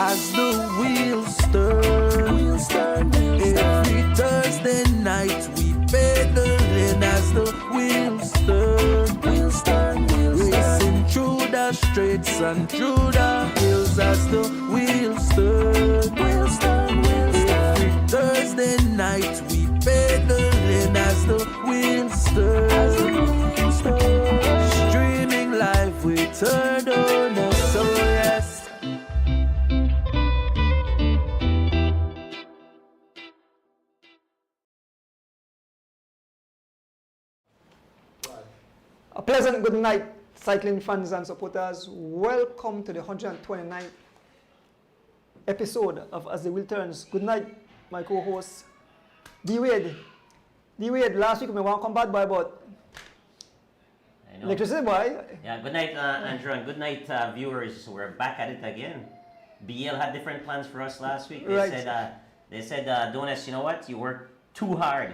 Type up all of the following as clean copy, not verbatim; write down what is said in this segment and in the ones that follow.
as the wheels turn. Every Thursday night we pedaling as the wheels turn. Racing through the streets and through the hills as the wheels turn. Every Thursday night we pedaling as the wheels turn. Streaming live we turn on us, so yes. A pleasant good night, cycling fans and supporters. Welcome to the 129th episode of As the Wheel Turns. Good night, my co-host, D-Wade. D-Wade, last week we want to come back by about electricity, boy. Yeah, good night, Andrew, and good night, viewers. We're back at it again. BL had different plans for us last week. They said, Donis, you know what? You worked too hard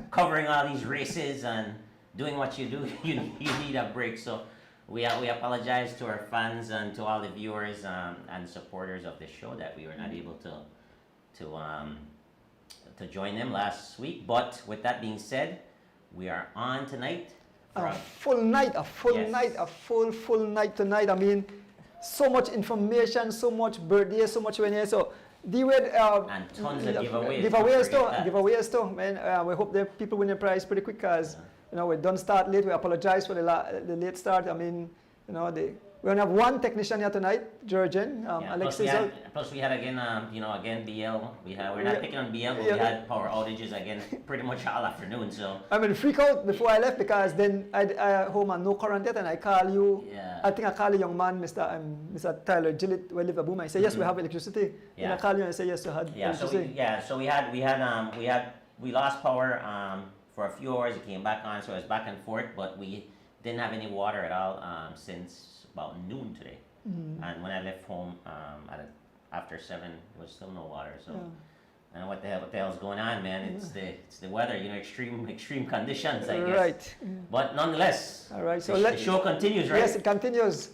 covering all these races and doing what you do. You need a break. So we apologize to our fans and to all the viewers and supporters of the show that we were not able to join them last week. But with that being said, we are on tonight. A full night tonight. I mean, so much information, so much birthdays, so much weddings. So D-Wade, and tons of giveaways too. Man, we hope that people win the prize pretty quick, because we don't start late. We apologize for the late start. I mean, we only have one technician here tonight, Georgian, Alexis. Plus we had again, again BL. We're not picking on BL, but we had power outages again, pretty much all afternoon. So I mean, freak out before I left, because then I home and no current yet, and I call you. Yeah. I think I call a young man, Mr. Tyler Gillett, where live a boom. I say yes, we have electricity. Yeah. And I call you and I say yes, we had electricity. So we lost power for a few hours. It came back on, so it was back and forth, but we didn't have any water at all since about noon today. And when I left home after 7, there was still no water. So I don't know what the hell's going on, man. It's the weather, extreme conditions, I guess. Right. But nonetheless, all right. So the show continues, right? Yes, it continues.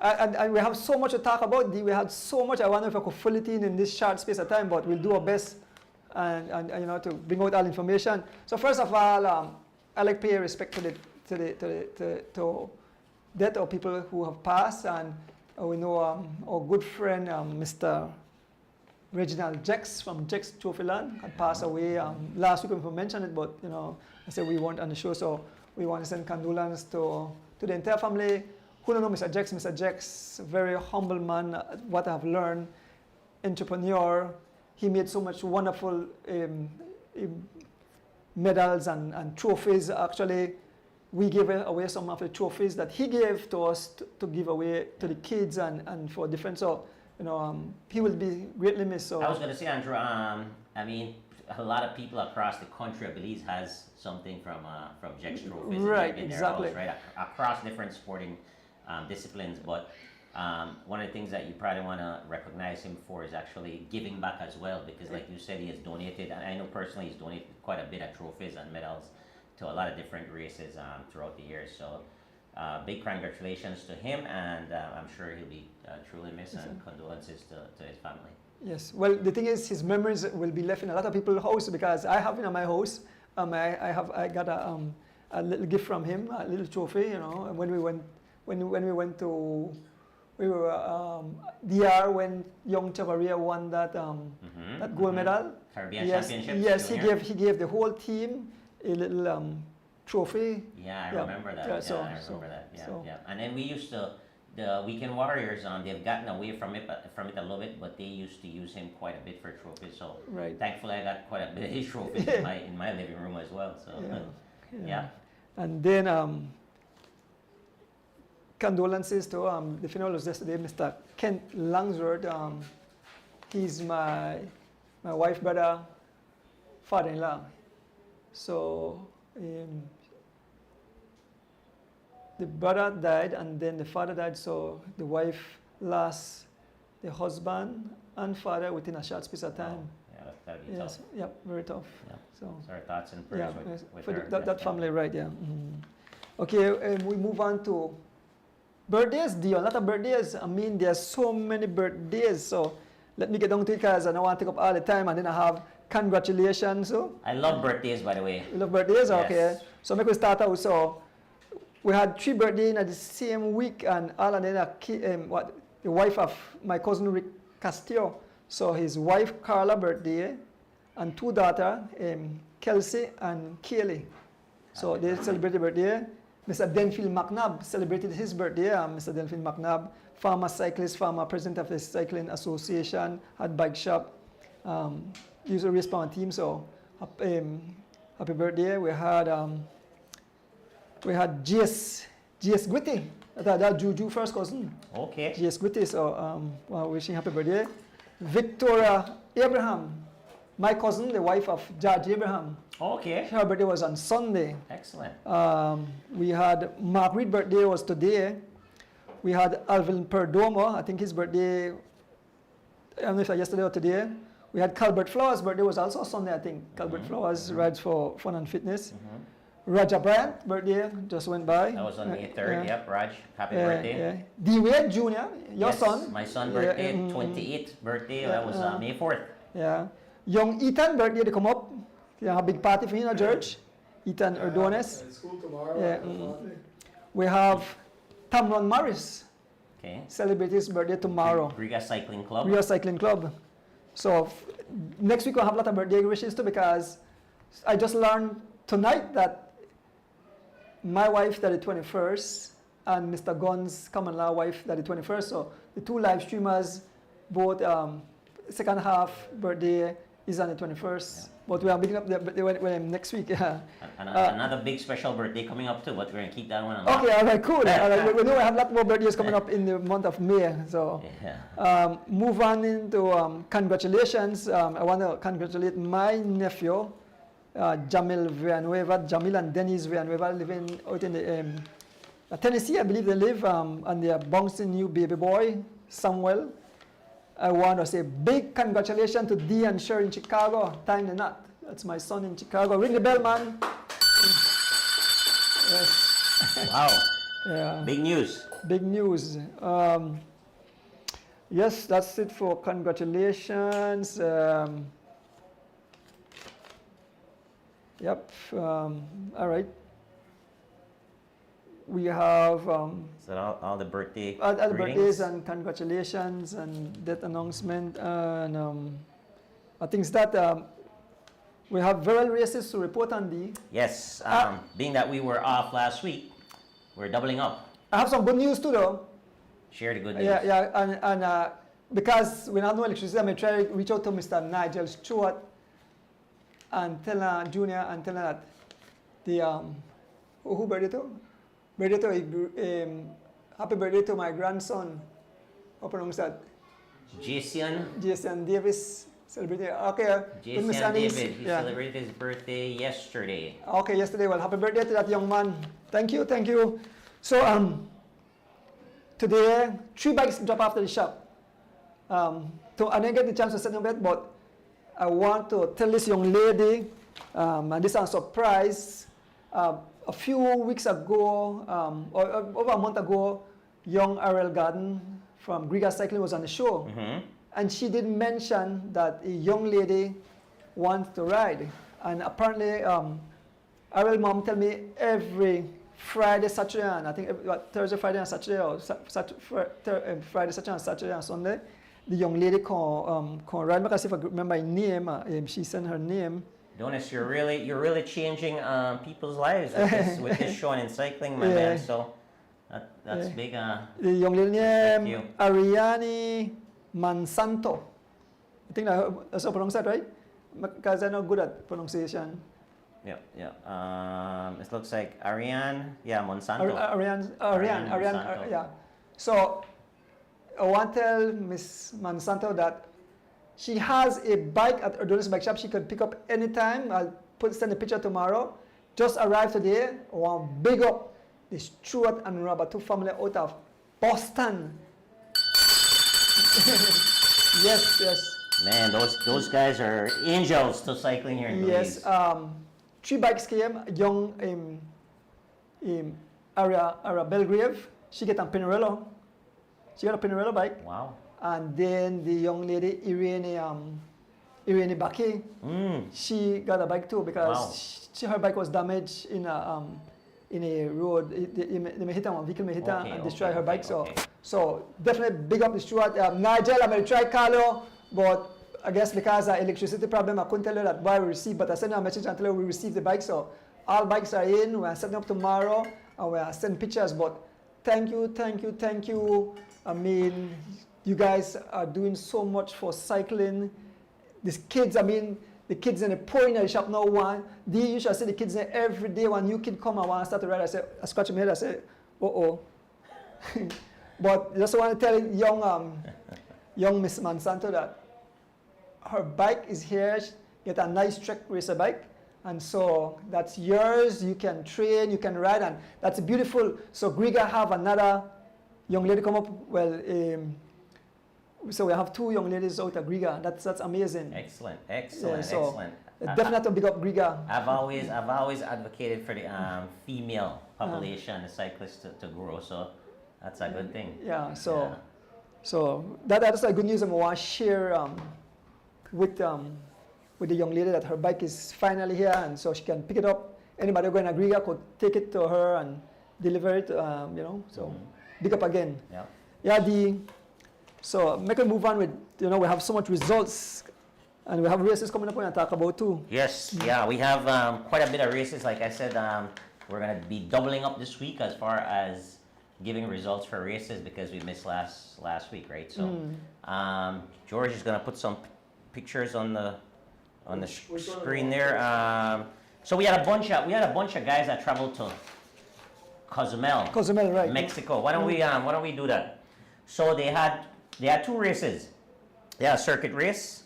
And we have so much to talk about. We had so much. I wonder if I could fill it in this short space of time, but we'll do our best and to bring out all information. So first of all, I like to pay respect to death of people who have passed, and we know our good friend Mr. Reginald Jex from Jex Trophyland had passed away last week. We mentioned it, but I said we weren't on the show, so we want to send condolences to the entire family. Who don't know Mr. Jex? Mr. Jex, very humble man. What I've learned, entrepreneur. He made so much wonderful medals and trophies. Actually, we gave away some of the trophies that he gave to us to give away to the kids and for different. So, he will be greatly missed. So I was going to say, Andrew, I mean, a lot of people across the country, I believe, has something from Jex trophies in their house, right? Across different sporting disciplines. But one of the things that you probably want to recognize him for is actually giving back as well, because like you said, he has donated, and I know personally he's donated quite a bit of trophies and medals to a lot of different races throughout the years. So big congratulations to him, and I'm sure he'll be truly missed, and condolences to his family. Yes, well, the thing is, his memories will be left in a lot of people's house, because I have in my house, I got a little gift from him, a little trophy, when we went to DR when young Chavaria won that gold medal. Caribbean Championships. Yes, he gave the whole team a little trophy. Yeah, I remember that. I remember that. And then we used to, the Weekend Warriors, they've gotten away from it a little bit, but they used to use him quite a bit for trophies. So thankfully, I got quite a bit of his trophies in my living room as well. So yeah. And then condolences to the funeral was yesterday, Mr. Kent Langsworth. He's my wife, brother, father-in-law. So the brother died, and then the father died, so the wife lost the husband and father within a short space of time. Oh, yeah, that'd be tough. Yeah, very tough. Yeah. So our thoughts and prayers with for her, that family, right? Yeah. Okay, we move on to birthdays. A lot of birthdays. I mean, there's so many birthdays. So let me get down to it because I don't want to take up all the time, and then I have congratulations. So I love birthdays, by the way. you love birthdays? Yes. Okay. So make we start out. So we had 3 birthdays in the same week, and all and then the wife of my cousin Rick Castillo. So his wife Carla birthday, and 2 daughters, Kelsey and Kaylee. So they celebrated birthday. Mr. Denfield McNabb celebrated his birthday. Mr. Denfield McNabb, former cyclist, former president of the Cycling Association, had bike shop. He used to race for a team. So happy birthday. We had GS Gwitty. That's Juju first cousin. Okay. GS Gwitty. So wishing happy birthday. Victoria Abraham, my cousin, the wife of Judge Abraham. Okay. Her birthday was on Sunday. Excellent. We had Mark Reed's birthday was today. We had Alvin Perdomo, I think his birthday, I don't know if yesterday or today. We had Calbert Flowers' birthday was also Sunday, I think. Calbert Flowers rides for Fun and Fitness. Raja Bryant birthday just went by. That was on May 3rd. Yep, Raj. Happy birthday. D. Wade Jr., your Yes, son. my son's birthday, 28th birthday. That was May 4th. Yeah. Young Ethan birthday to come up. Yeah, a big party for him at church. Ethan Erdones. School tomorrow. Yeah, we have Tamron Morris. Okay. Celebrate his birthday tomorrow. Riga Cycling Club. Riga Cycling Club. So next week we'll have a lot of birthday wishes too, because I just learned tonight that my wife that the 21st and Mr. Gunn's common-law wife that the 21st. So the 2 live streamers, both second half birthday is on the 21st. Yeah. But we are meeting up next week. Another big special birthday coming up too, but we're going to keep that one on. Okay, all right, cool. All right, we know we have a lot more birthdays coming up in the month of May. So move on into congratulations. I want to congratulate my nephew, Jamil Villanueva. Jamil and Dennis Villanueva living out in the Tennessee, I believe they live, and they are bouncing new baby boy, Samuel. I want to say big congratulations to Dee and Sher in Chicago. Time the knot. That's my son in Chicago. Ring the bell, man. Yes. Wow. Yeah. Big news. Big news. Yes, that's it for congratulations. Yep. All right. We have Is that all the birthday all the greetings? birthdays and congratulations and death announcement and I think that we have viral races to report on. Yes. Being that we were off last week, we're doubling up. I have some good news too, though. Share the good news. Yeah, and because we have no electricity, I'm going to try to reach out to Mr. Nigel Stewart and tell her, Junior, and tell her that the who birthday to? Birthday to happy birthday to my grandson. How pronounce that? Jason Davis celebrating. Okay. Jason David. He celebrated his birthday yesterday. Okay, yesterday. Well, happy birthday to that young man. Thank you, thank you. So today 3 bikes drop after the shop. I didn't get the chance to set them yet, but I want to tell this young lady, and this is a surprise. A few weeks ago, or over a month ago, young Ariel Garden from Griga Cycling was on the show. And she did mention that a young lady wants to ride. And apparently, Ariel mom tell me every Friday, Saturday, and I think Thursday, Friday, and Saturday, or Friday, Saturday, and Saturday, and Sunday, the young lady can ride. Because if I remember her name, she sent her name. Donis, you're really changing people's lives with this show in cycling, my man. So that's big. The young lady named Ariane Monsanto. I think that's how I pronounce that, right? Because I'm not good at pronunciation. Yeah. It looks like Ariane. Yeah, Monsanto. Ariane. Yeah. So I want to tell Miss Monsanto that she has a bike at Erdonis Bike Shop she could pick up anytime. I'll send a picture tomorrow. Just arrived today. I want to big up the Stuart and Robert, 2 family out of Boston. Yes. Man, those guys are angels to cycling here in Belize. Yes. 3 bikes came. Young Ara Belgrave. She get a Pinarello. She got a Pinarello bike. Wow. And then the young lady, Irene Baki, she got a bike too because her bike was damaged in a road. They hit her, one vehicle may hit her and destroy her bike. So definitely big up the steward. Nigel, I'm going to try Carlo, but I guess because of electricity problem, I couldn't tell her that why we received, but I sent her a message and tell her we received the bike. So all bikes are in. We're setting up tomorrow and we're sending pictures. But thank you. I mean, you guys are doing so much for cycling. These kids, the kids in the pouring in the shop now one. You should see the kids there every day. When new kid come and want to start to ride, I scratch my head, I say, uh-oh. But just want to tell young Miss Monsanto that her bike is here. She get a nice track racer bike. And so that's yours. You can train, you can ride, and that's beautiful. So Griga have another young lady come up. Well, so we have 2 young ladies out at Griga. That's amazing. Excellent. Definitely big up Griga. I've always advocated for the female population, the cyclists to grow. So that's a good thing. Yeah. So that's a good news. I want to share with the young lady that her bike is finally here, and so she can pick it up. Anybody going to Griga could take it to her and deliver it. So big up again. Yeah. So make a move on with, we have so much results and we have races coming up we're going to talk about too. Yes, yeah, we have quite a bit of races. Like I said, we're going to be doubling up this week as far as giving results for races because we missed last week, right? So George is going to put some pictures on the screen there. So we had a bunch of guys that traveled to Cozumel, right? Mexico. Why don't we do that? So they had 2 races. They had a circuit race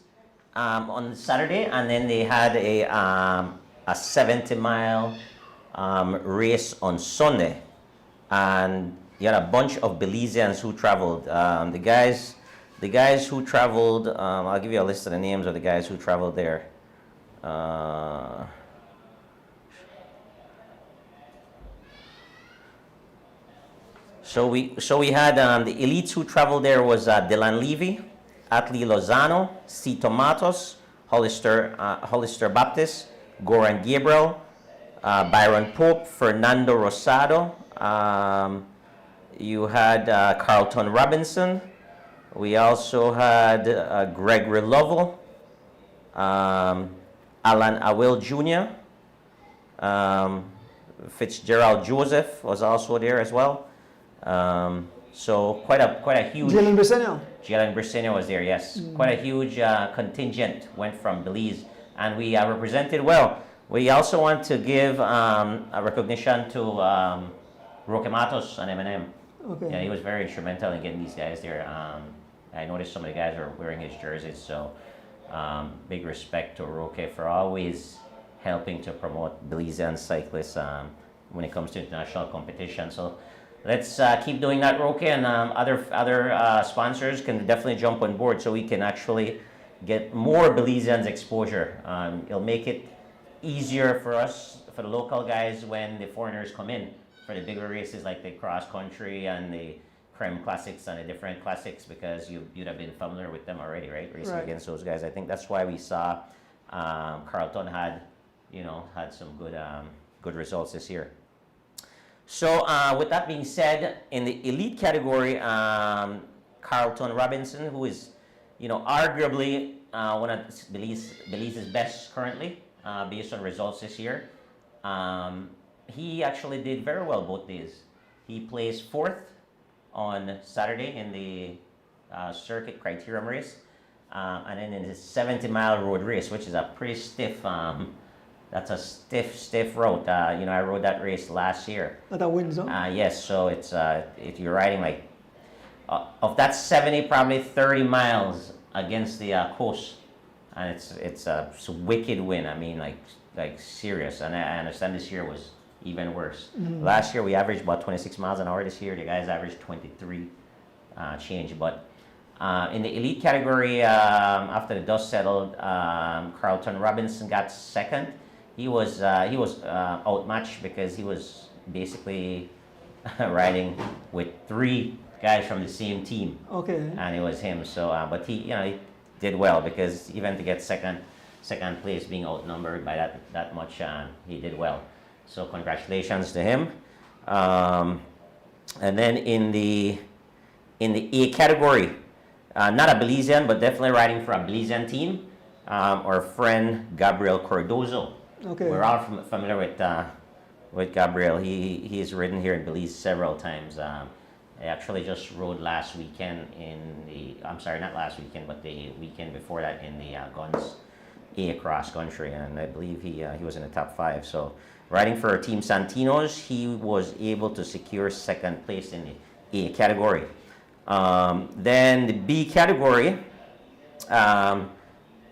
on Saturday, and then they had a 70-mile race on Sunday. And you had a bunch of Belizeans who traveled. The guys who traveled, I'll give you a list of the names of the guys who traveled there. So we had the elites who traveled there was Dylan Levy, Atli Lozano, C. Tomatos, Hollister Baptist, Goran Gabriel, Byron Pope, Fernando Rosado. You had Carlton Robinson. We also had Gregory Lovell, Alan Awil Jr., Fitzgerald Joseph was also there as well. So quite a huge. Jalen Briseño was there, yes. Quite a huge contingent went from Belize, and we represented well. We also want to give a recognition to Roque Matos and Eminem. Okay. Yeah, he was very instrumental in getting these guys there. I noticed some of the guys are wearing his jerseys, so big respect to Roque for always helping to promote Belizean cyclists when it comes to international competition. So let's keep doing that, Roque, and other sponsors can definitely jump on board so we can actually get more Belizeans exposure. It'll make it easier for us, for the local guys, when the foreigners come in for the bigger races like the cross country and the Creme Classics and the different classics, because you'd have been familiar with them already, right? Racing against those guys. I think that's why we saw Carlton had some good results this year. So with that being said, in the elite category, Carlton Robinson, who is, arguably one of Belize's best currently, based on results this year, he actually did very well both days. He placed 4th on Saturday in the circuit criterium race, and then in the 70-mile road race, which is a pretty stiff. That's a stiff route. I rode that race last year. Not a wind zone? Yes, so it's if you're riding like of that 70, probably 30 miles against the coast, and it's a wicked wind. I mean, like serious. And I understand this year was even worse. Last year we averaged about 26 miles an hour. This year the guys averaged 23 change. But in the elite category, after the dust settled, Carlton Robinson got 2nd. He was outmatched because he was basically riding with 3 guys from the same team. Okay. And it was him. So, but he, he did well because even to get second place, being outnumbered by that much, he did well. So congratulations to him. And then in the A category, not a Belizean, but definitely riding for a Belizean team, our friend Gabriel Cordozo. Okay. We're all familiar with Gabriel. He has ridden here in Belize several times. I actually just rode last weekend not last weekend, but the weekend before that in the Guns A cross country, and I believe he was in the top 5. So riding for Team Santinos, he was able to secure second place in the A category. Then the B category, our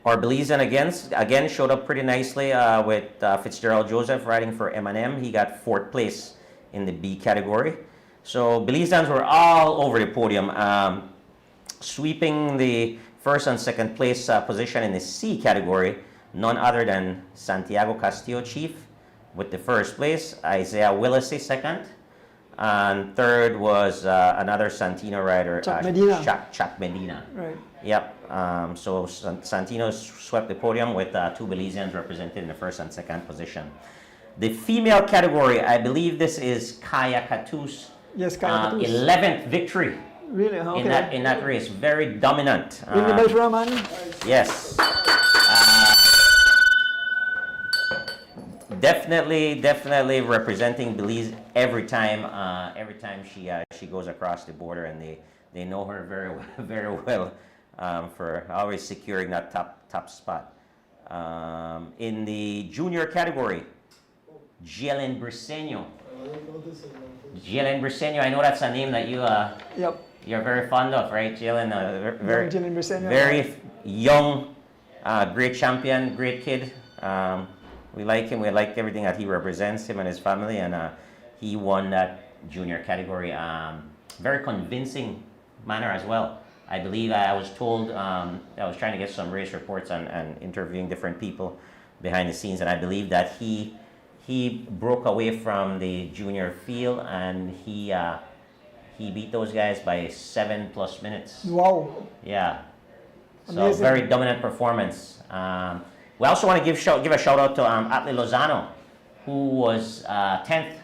Belizean again showed up pretty nicely with Fitzgerald Joseph riding for M&M. He got 4th place in the B category. So Belizeans were all over the podium, sweeping the first and second place position in the C category, none other than Santiago Castillo Chief with the 1st place, Isaiah Willisey 2nd, and 3rd was another Santino rider, Chuck Medina. Chuck Medina. Right. Yep. So Santino swept the podium with 2 Belizeans represented in the 1st and 2nd position. The female category, I believe this is Kaya Katus. Yes, Kaya Katus. 11th victory. Really? Okay. In that race, very dominant. Ring the bell for Roman. Yes. Definitely representing Belize every time she goes across the border, and they know her very well for always securing that top spot. In the junior category, Jelen Briseño. Jelen Briseño, I know that's a name that you're very fond of, right, Jelen? Jelen Briseño. Very young, great champion, great kid. We like him. We like everything that he represents, him and his family, and he won that junior category. Very convincing manner as well. I believe I was told, I was trying to get some race reports and interviewing different people behind the scenes, and I believe that he broke away from the junior field, and he beat those guys by 7+ minutes. Wow. Yeah. So Amazing. very dominant performance. We also want to give a shout out to Atle Lozano, who was 10th.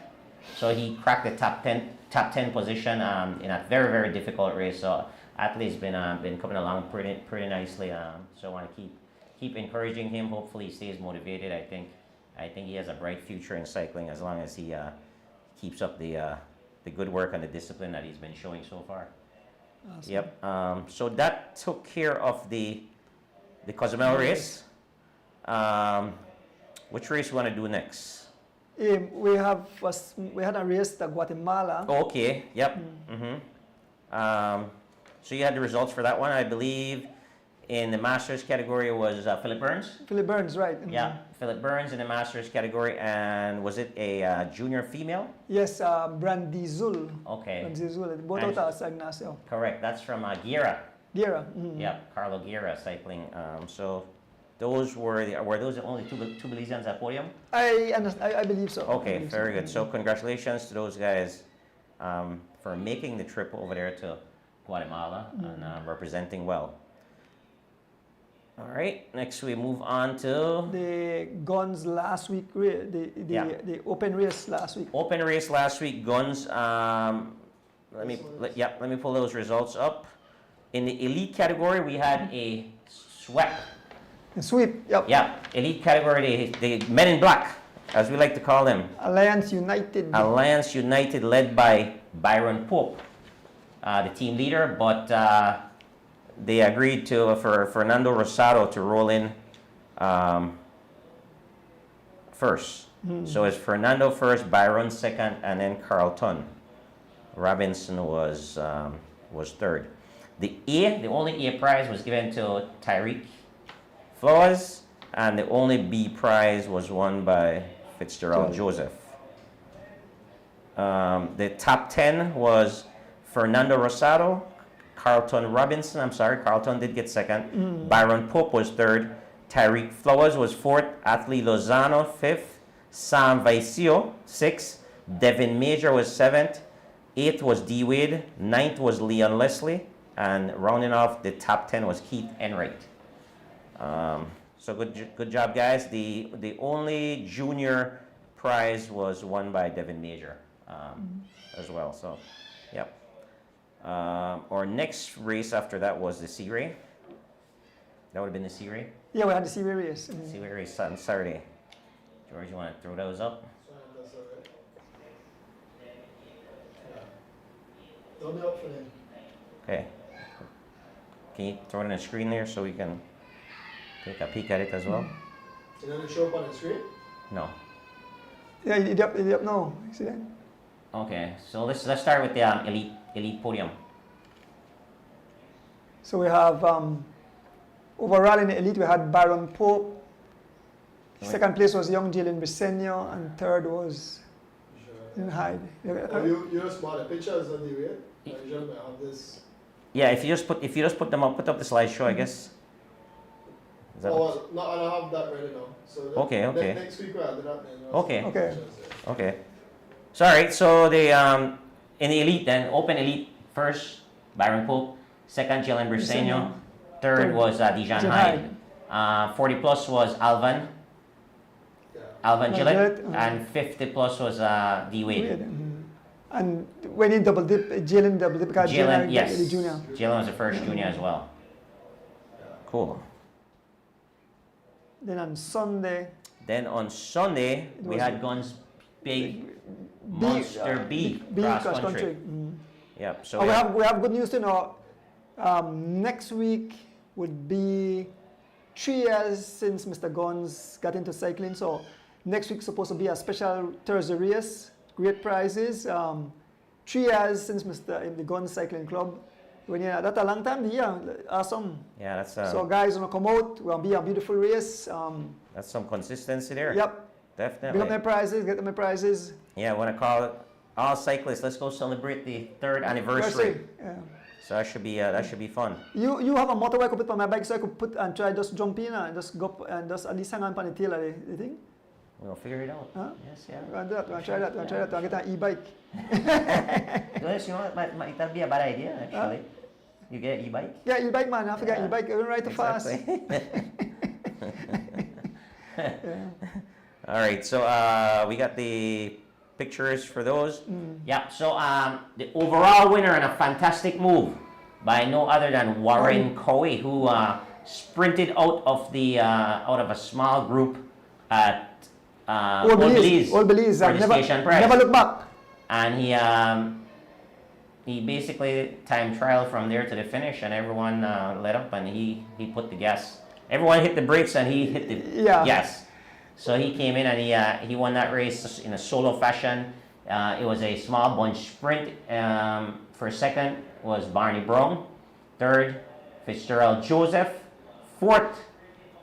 So he cracked the top 10 position in a very difficult race. So Atle's been coming along pretty nicely. So I want to keep encouraging him. Hopefully he stays motivated. I think he has a bright future in cycling as long as he keeps up the good work and the discipline that he's been showing so far. Awesome. Yep. So that took care of the Cozumel race. Which race we want to do next? We had a race at Guatemala. Oh, okay. Yep. So you had the results for that one, I believe. In the Masters category, it was Philip Burns. Philip Burns, right? Yeah, Philip Burns in the Masters category, and was it a junior female? Yes, Brandy Zul. Okay. Brandy Zul, both out of San Ignacio. Correct. That's from Guerra. Guerra. Yeah, Carlo Guerra cycling. So those were those the only two Belizeans at podium? I believe so. Okay, very good. So congratulations to those guys for making the trip over there to Guatemala and representing well. All right, next we move on to the Guns last week, the open race last week. Open race last week, Guns. Let me pull those results up. In the elite category, we had a sweep. The sweep, yep. Yeah, elite category, the men in black, as we like to call them. Alliance United. Alliance United, led by Byron Pope, the team leader, but they agreed for Fernando Rosado to roll in first. So it's Fernando first, Byron second, and then Carlton Robinson was third. The only A prize was given to Tyreek Flores, and the only B prize was won by Fitzgerald Joseph. The top 10 was Fernando Rosado, Carlton did get second. Byron Pope was third. Tyreek Flowers was fourth. Atle Lozano, fifth. Sam Vaicio, sixth. Devin Major was seventh. 8th was D. Wade. 9th was Leon Leslie. And rounding off the top 10 was Keith Enright. So good job, guys. The only junior prize was won by Devin Major as well. So, yep. Our next race after that was the Sea Ray. That would have been the Sea Ray? Yeah, we had the Sea Ray race. Sea Ray race on Saturday. George, you want to throw those up? That's all right. Yeah. Throw me up for them. Okay. Can you throw it on the screen there so we can take a peek at it as well? Is it going to show up on the screen? No. Yeah, it up now. See that? Okay, so let's start with the elite podium. So we have overall in the elite we had Baron Pope. Second place was young Jalen Briseño, and third was in Hyde. Oh, you just bought the pictures on the way? I usually have this. Yeah, if you just put them up, put up the slideshow, I guess. Is that Oh, no, I don't have that ready now. So Okay. next week we'll do that. Then Okay. Okay. So all right, so the in the elite then, open elite first, Byron Pope. Second, Jalen Briseño. Third was Dijon Hyde. 40 plus was Alvan Gillette. And 50 plus was D. Wade. And when in double dip, Jalen double dip because Jalen, yes. the junior. Jalen was the first junior as well. Cool. Then on Sunday. We had Guns Big Monster B cross country. Yep. So we have good news to know. Next week would be 3 years since Mr. Guns got into cycling. So next week supposed to be a special Thursday race. Great prizes. 3 years since the Guns Cycling Club. That's a long time. Yeah, awesome. Yeah, that's so guys gonna come out. Will be a beautiful race. That's some consistency there. Yep. Definitely. Get them prizes. Get them prizes. Yeah, I want to call it all cyclists. Let's go celebrate the 3rd anniversary. Yeah. So that should be fun. You have a motor I could put on my bike, so I could put and try just jump in and just go and just at least hang on the tail of the thing. We'll figure it out. Huh? Yes, yeah. We'll do that. We'll try that. We'll try that. We'll get an e-bike. Yes, you know what? That'd be a bad idea, actually. You get an e-bike? Yeah, e-bike, man. I forget e-bike. Even ride too fast. All right, so we got the pictures for those. Yeah, so the overall winner in a fantastic move by no other than Warren Cowie, who sprinted out of a small group at Old Belize for the station press. Never look back. And he basically time trial from there to the finish, and everyone let up, and he put the gas. Everyone hit the brakes, and he hit the gas. So he came in and he won that race in a solo fashion. It was a small bunch sprint. For second was Barney Brown. Third, Fitzgerald Joseph. Fourth,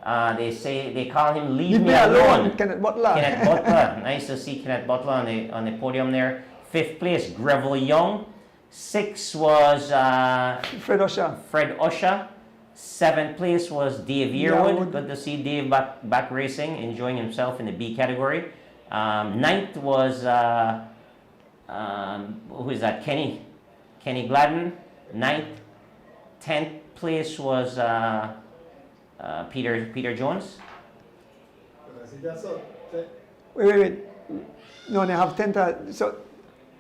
they call him Leave Me Alone. Kenneth Butler. Kenneth Butler. Nice to see Kenneth Butler on the podium there. Fifth place, Greville Young. Sixth was Fred Usher. Seventh place was Dave Yearwood. Good to see Dave back racing, enjoying himself in the B category. Ninth was who is that? Kenny Gladden. Ninth. 10th place was Peter Jones. Wait. No, they have 10th. So.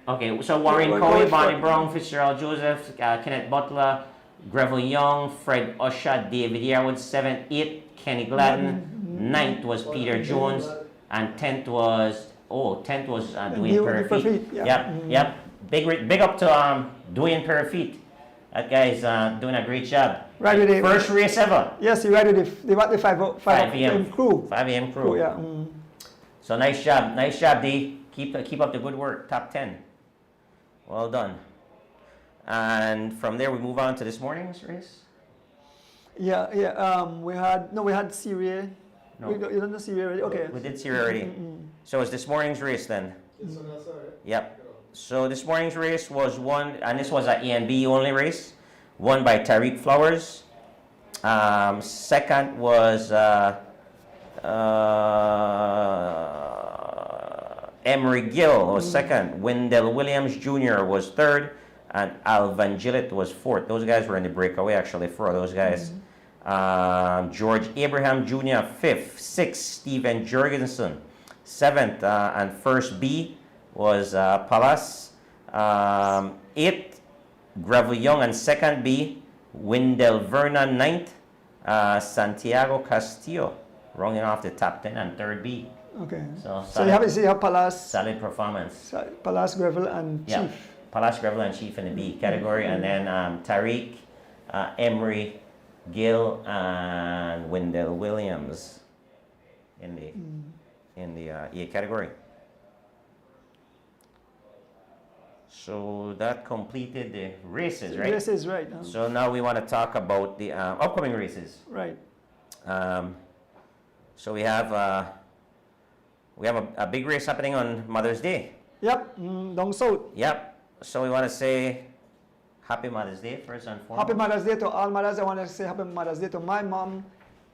Okay, so Warren Cowie, Barney Brown, Fitzgerald Joseph, Kenneth Butler, Greville Young, Fred Usher, David Yearwood. 7th, 8th, Kenny Gladden. 9th was Peter Jones, and 10th was Dwayne Perrefeet. Yep. Big up to Dwayne Perrefeet. That guy's doing a great job. Right with first race ever. Yes, he ride with the 5 a.m. crew. 5 a.m. crew. Yeah. So nice job, D. Keep up the good work. Top 10. Well done. And from there we move on to this morning's race. Yeah. We had Syria. No. You don't know Syria already? Okay. We did Syria already. So it's this morning's race then. Yep. So this morning's race was won, and this was an A and B only race, won by Tariq Flowers. Second was Emery Gill was second. Wendell Williams Jr. was third. And Alvan Gillett was fourth. Those guys were in the breakaway, actually, four of those guys. George Abraham Jr. fifth. Sixth, Steven Jorgensen. Seventh and first B was Palas. Eighth, Gravel Young, and second B, Wendell Vernon. Ninth, Santiago Castillo, rounding off the top 10, and third B. Okay. So you have Palas, solid performance. Palas, Gravel, and Chief. Palas, Gravel, and Chief in the B category, and then Tariq, Emery, Gill, and Wendell Williams in the A category. So that completed the races, right? Races, right. So now we want to talk about the upcoming races. Right. So we have a big race happening on Mother's Day. Yep, down south. Yep. So we want to say Happy Mother's Day first and foremost. Happy Mother's Day to all mothers. I want to say Happy Mother's Day to my mom.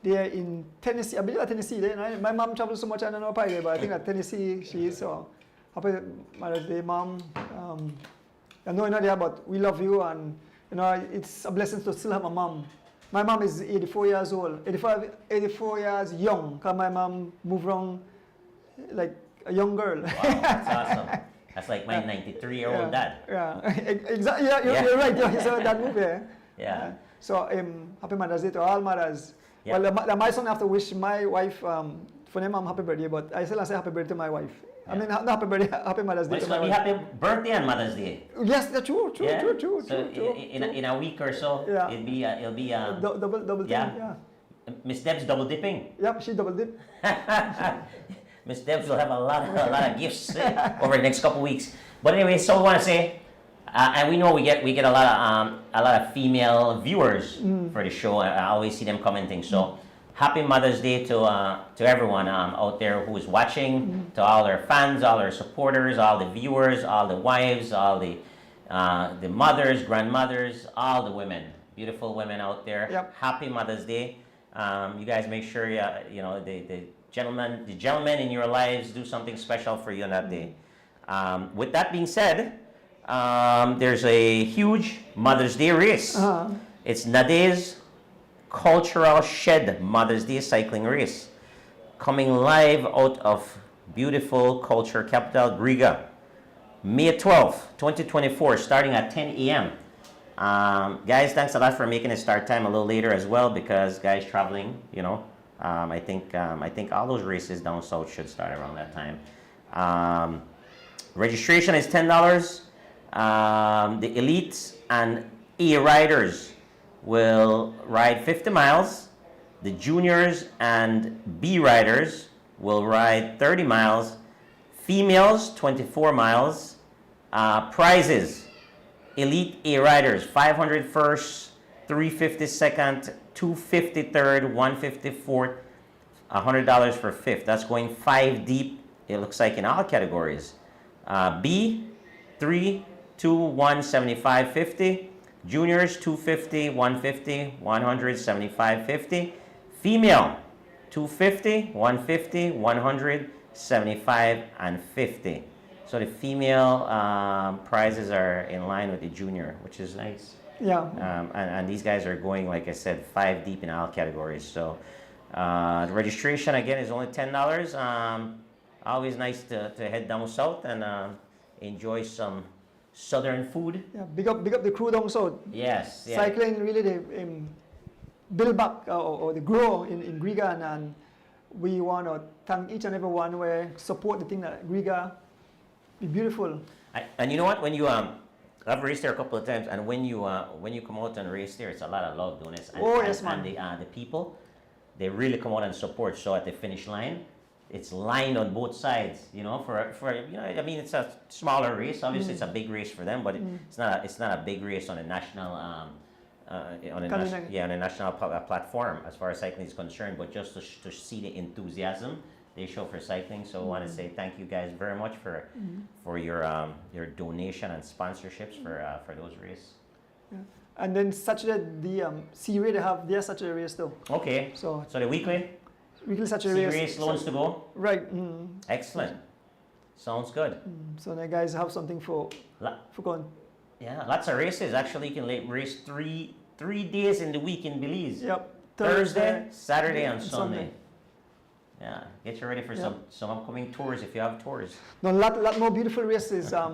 They're in Tennessee. I believe at Tennessee. My mom travels so much, I don't know why, but I think at Tennessee she is. So Happy Mother's Day, Mom. I know you're not there, but we love you, and it's a blessing to still have a mom. My mom is 84 years old, 84 years young, because my mom moved around like a young girl. Wow, that's awesome. That's like my 93-year-old dad. Yeah, exactly. Yeah, you're right. You saw that movie. Yeah. So Happy Mother's Day to all mothers. Yeah. Well, my son have to wish my wife for them happy birthday, but I still say happy birthday to my wife. Yeah. I mean, not happy birthday, Happy Mother's Day. But it's going to be happy birthday on Mother's Day. Yes, that's true. So in a week or so, Yeah. it'll be double thing. Yeah. Miss Deb's double dipping. Yep, she double dip. Miss Debs will have a lot of gifts over the next couple weeks. But anyway, so we want to say, and we know we get a lot of female viewers for the show. I always see them commenting. So happy Mother's Day to everyone out there who is watching, to all our fans, all our supporters, all the viewers, all the wives, all the mothers, grandmothers, all the women, beautiful women out there. Yep. Happy Mother's Day. You guys make sure the gentlemen in your lives do something special for you on that day. With that being said, there's a huge Mother's Day race. It's Nade's Cultural Shed Mother's Day Cycling Race, coming live out of beautiful culture capital, Riga. May 12th, 2024, starting at 10 a.m. Guys, thanks a lot for making the start time a little later as well, because guys traveling, I think all those races down south should start around that time. Registration is $10. The elites and A riders will ride 50 miles. The juniors and B riders will ride 30 miles. Females, 24 miles. Prizes: elite A riders, 500 first, 350 second, 250 third, 150 fourth, $100 for fifth. That's going 5 deep, it looks like, in all categories. B, 3, 2, 1, 75, 50. Juniors, 250, 150, 100, 75, 50. Female, 250, 150, 100, 75, and 50. So the female prizes are in line with the junior, which is nice. Yeah. And these guys are going, like I said, 5 deep in all categories. So the registration, again, is only $10. Always nice to head down south and enjoy some southern food. Yeah, big up the crew down south. Yes. Yeah. Cycling really they build back or they grow in Riga, and we want to thank each and every one who support the thing that Riga be beautiful. And you know what? When you I've raced there a couple of times, and when you come out and race there, it's a lot of love doing this. And, yes, man. And the people, they really come out and support. So at the finish line, it's lined on both sides. I mean, it's a smaller race. Obviously, it's a big race for them, but it's not a big race on a national on a national platform as far as cycling is concerned. But just to see the enthusiasm they show for cycling. So I want to say thank you guys very much for your donation and sponsorships for those races. Yeah. And then Saturday, the C-Ray, they have their Saturday race though. Okay. So the weekly Saturday race loans to go. Right. Excellent. Sounds good. So the guys have something for going. Yeah, lots of races. Actually, you can race three days in the week in Belize. Yep. Thursday, Saturday, and Sunday. Yeah, get you ready for some upcoming tours if you have tours. No, lot more beautiful races. A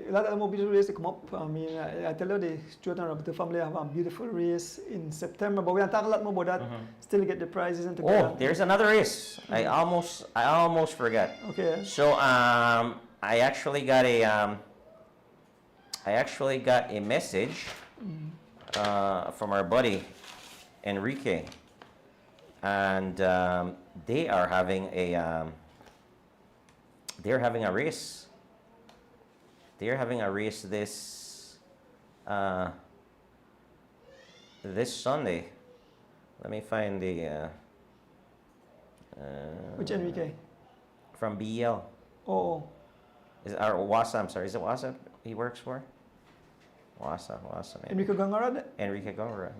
lot more beautiful races come up. I mean, I tell you, the Stuart and Roberto family have a beautiful race in September, but we'll talk a lot more about that. Still get the prizes and together. Oh, there's another race. I almost forgot. Okay. So I actually got a message from our buddy Enrique, and they are having a race. They're having a race this Sunday. Let me find the Which Enrique? from BEL. Oh. Is or WASA? I'm sorry. Is it WASA he works for? WASA. Man. Enrique Gangara? Enrique Gongora.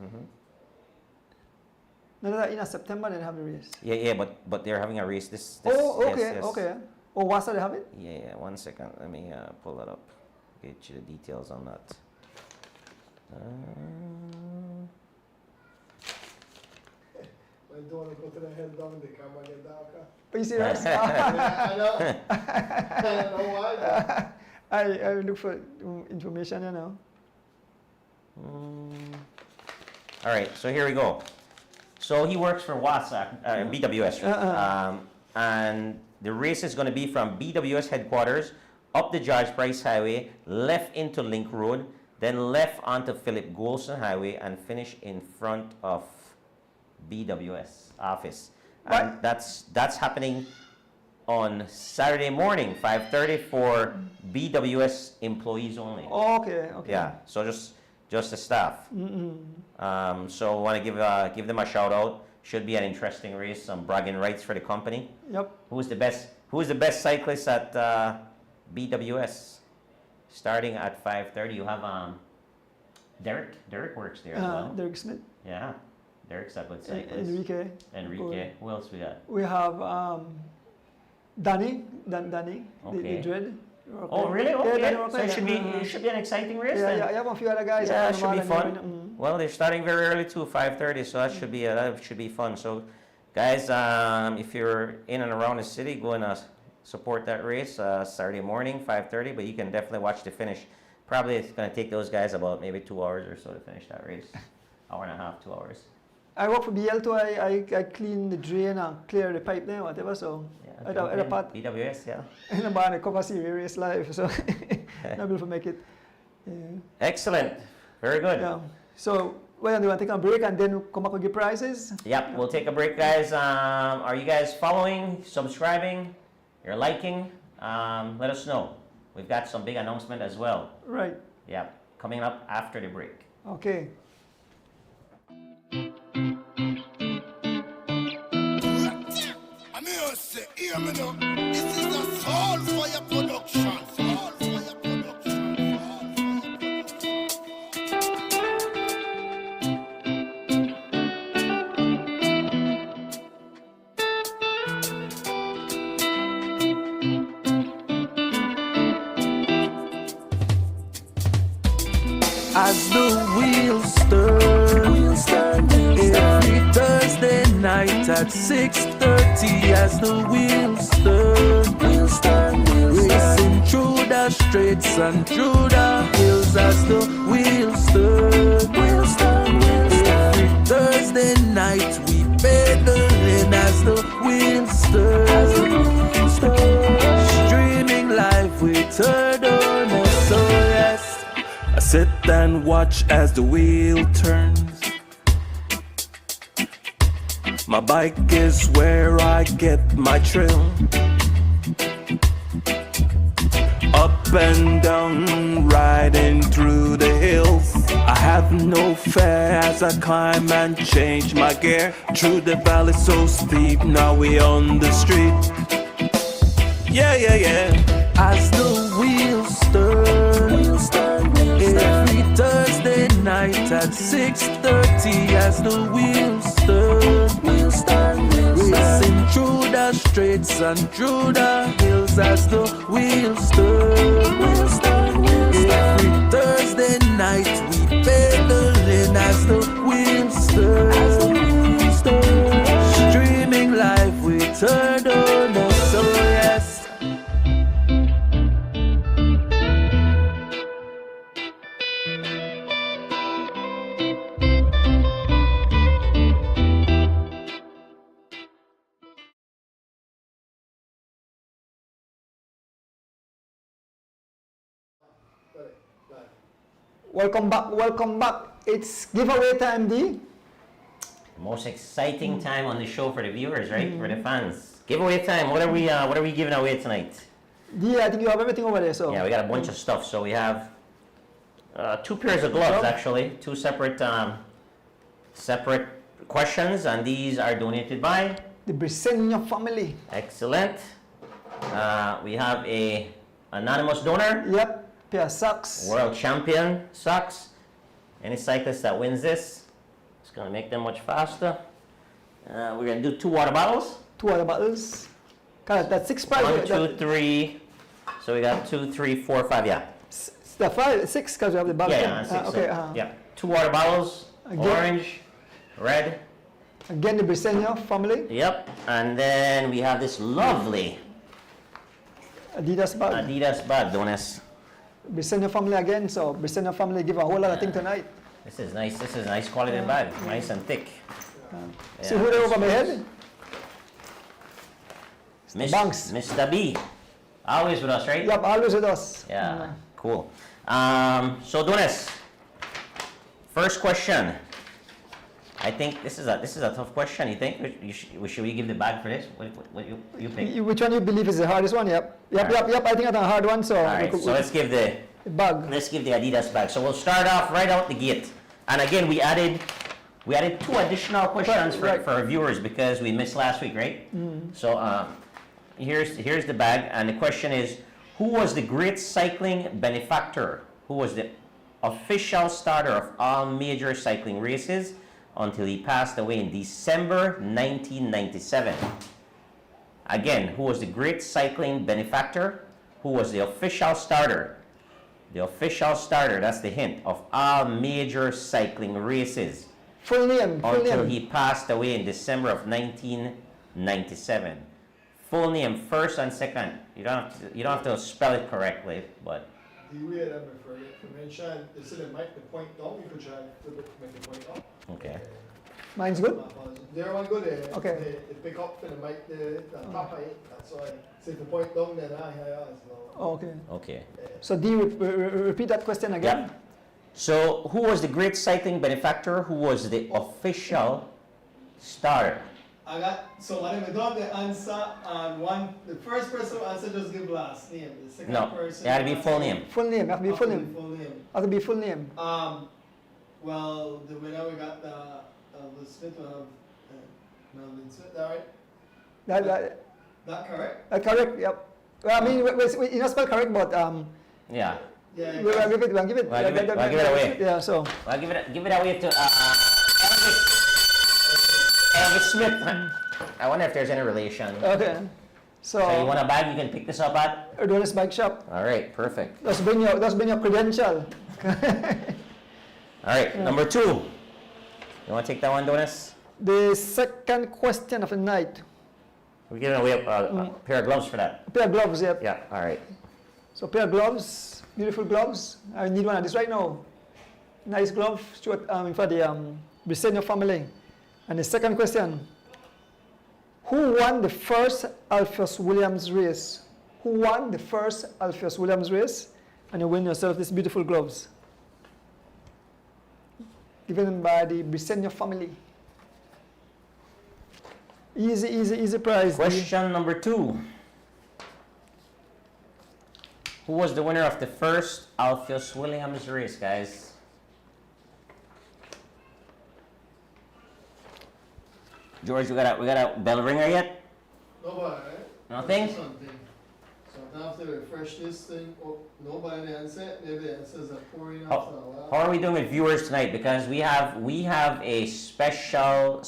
No, in September they have the race. Yeah, but they're having a race this Oh, okay, yes. okay. Oh, Wasa they have it? Yeah, 1 second. Let me pull it up. Get you the details on that. I don't want to go to the head down, the camera get darker. Are you serious? Yeah, I know. I don't know why. I look for information, you know. All right, so here we go. So he works for WASA, BWS, right? And the race is going to be from BWS headquarters up the George Price Highway, left into Link Road, then left onto Philip Golson Highway, and finish in front of BWS office. And that's happening on Saturday morning, 5:30 for BWS employees only. Oh, okay. Yeah, so just the staff. So want to give them a shout out. Should be an interesting race. Some bragging rights for the company. Yep. Who's the best cyclist at BWS? Starting at 5:30, you have Derek. Derek works there as well. Derek Smith. Yeah, Derek's a good cyclist. Enrique. Who else we got? We have Danny, Okay. the Dread. Oh, really? Okay. Yeah, So it should be an exciting race then. Yeah, I have a few other guys. Yeah, it should be fun. Well, they're starting very early too, 5:30, so that should be fun. So, guys, if you're in and around the city, go and support that race Saturday morning, 5:30. But you can definitely watch the finish. Probably it's going to take those guys about maybe 2 hours or so to finish that race. Hour and a half, 2 hours. I work for BL too. I clean the drain and clear the pipe there, whatever. So Yeah, at a part. BWS, yeah. And I'm going to cover series race live, so not able to make it. Yeah. Excellent. Very good. Yeah. So, well, do you want to take a break and then come back with the prizes? Yep, we'll take a break, guys. Are you guys following, subscribing, you're liking? Let us know. We've got some big announcement as well. Right. Yep, coming up after the break. Okay. Hear me now. This is a Soul Fire production. Soul Fire production. As the wheels turn, every Thursday night at 6:30. As the wheels turn, racing through the streets and through the hills. As the wheels turn, every Thursday night we pedaling. As the wheels turn, streaming live with Turtle. So yes, I sit and watch as the wheel turns. My bike is where I get my thrill. Up and down, riding through the hills. I have no fear as I climb and change my gear. Through the valley so steep, now we on the street. Yeah. As the wheels turn, every Thursday night at 6:30. As the wheels turn, Racing through the streets and through the hills as the wheels turn. Every Thursday night we pedaling as the wheels turn. Streaming live we turn on us, so yes. Welcome back, welcome back. It's giveaway time, D. Most exciting time on the show for the viewers, right? For the fans. Giveaway time. What are we giving away tonight? D, I think you have everything over there, so. Yeah, we got a bunch of stuff. So we have 2 pairs of gloves, actually. 2 separate separate questions, and these are donated by The Briseño family. Excellent. We have a anonymous donor. Yep, pair of socks. World champion socks. Any cyclist that wins this, it's gonna make them much faster. We're gonna do 2 water bottles. 2 water bottles. That's 6 prize. 1, 2, 3. So we got 2, 3, 4, 5. Yeah. The 5, 6 because we have the bottle. Yeah, 6. Okay. Yeah. 2 water bottles. Again. Orange, red. Again, the Briseño family. Yep. And then we have this lovely Adidas bag. Adidas bag, Donis. Briseño family again. So Briseño family give a whole lot of things tonight. This is nice. This is a nice quality bag. Nice and thick. See who there over my head? Banks. Mr. B. Always with us, right? Yep, always with us. Yeah. Cool. So Donis, first question. I think this is a tough question. You think should we give the bag for this? What you think? Which one you believe is the hardest one? Yep. I think it's a hard one. So. All right. So let's give the bag. Let's give the Adidas bag. So we'll start off right out the gate. And again, we added 2 additional questions for our viewers because we missed last week, right? So here's the bag, and the question is, who was the great cycling benefactor? Who was the official starter of all major cycling races until he passed away in December 1997? Again, who was the great cycling benefactor? Who was the official starter? The official starter, that's the hint, of all major cycling races. Full name. Until he passed away in December of 1997. Full name, first and second. You don't have to spell it correctly, but. The way that I forget to mention, instead of make the point down, you could try to make the point up. Okay. Mine's good. There one good. Okay. The pick up for the mic, the top of it. That's why. So if the point down, then Okay. Okay. So D, repeat that question again. Yeah. So who was the great cycling benefactor? Who was the official starter? I got, so when I got the answer, and the first person who answered just give last name. The second person. It had to be full name. Full name, have to be full name. Have to be full name. Well, the winner we got the Smith will have Melvin Smith, right? That correct? Correct, yep. Well, I mean, you not spell correct, but Yeah. Yeah. we'll give it away. Yeah, so. Well, give it away to Elvis Smith. I wonder if there's any relation. Okay. So you want a bag? You can pick this up at Adonis Bike Shop. All right, perfect. Let's bring your credential. All right, number 2. You want to take that one, Donis? The second question of the night. We're giving away a pair of gloves for that. A pair of gloves, yep. Yeah, all right. So pair of gloves, beautiful gloves. I need one of these right now. Nice glove, for the Briseño family. And the second question, who won the first Alpheus Williams race? Who won the first Alpheus Williams race? And you win yourself these beautiful gloves. Given by the Briseño family. Easy prize. Question number 2. Who was the winner of the first Alpheus Williams race, guys? George, we got a bell ringer yet? Nobody, right? Nothing? So after the refresh this thing, nobody answered. Maybe the answers are pouring How after a while. are we doing with viewers tonight? Because we have a special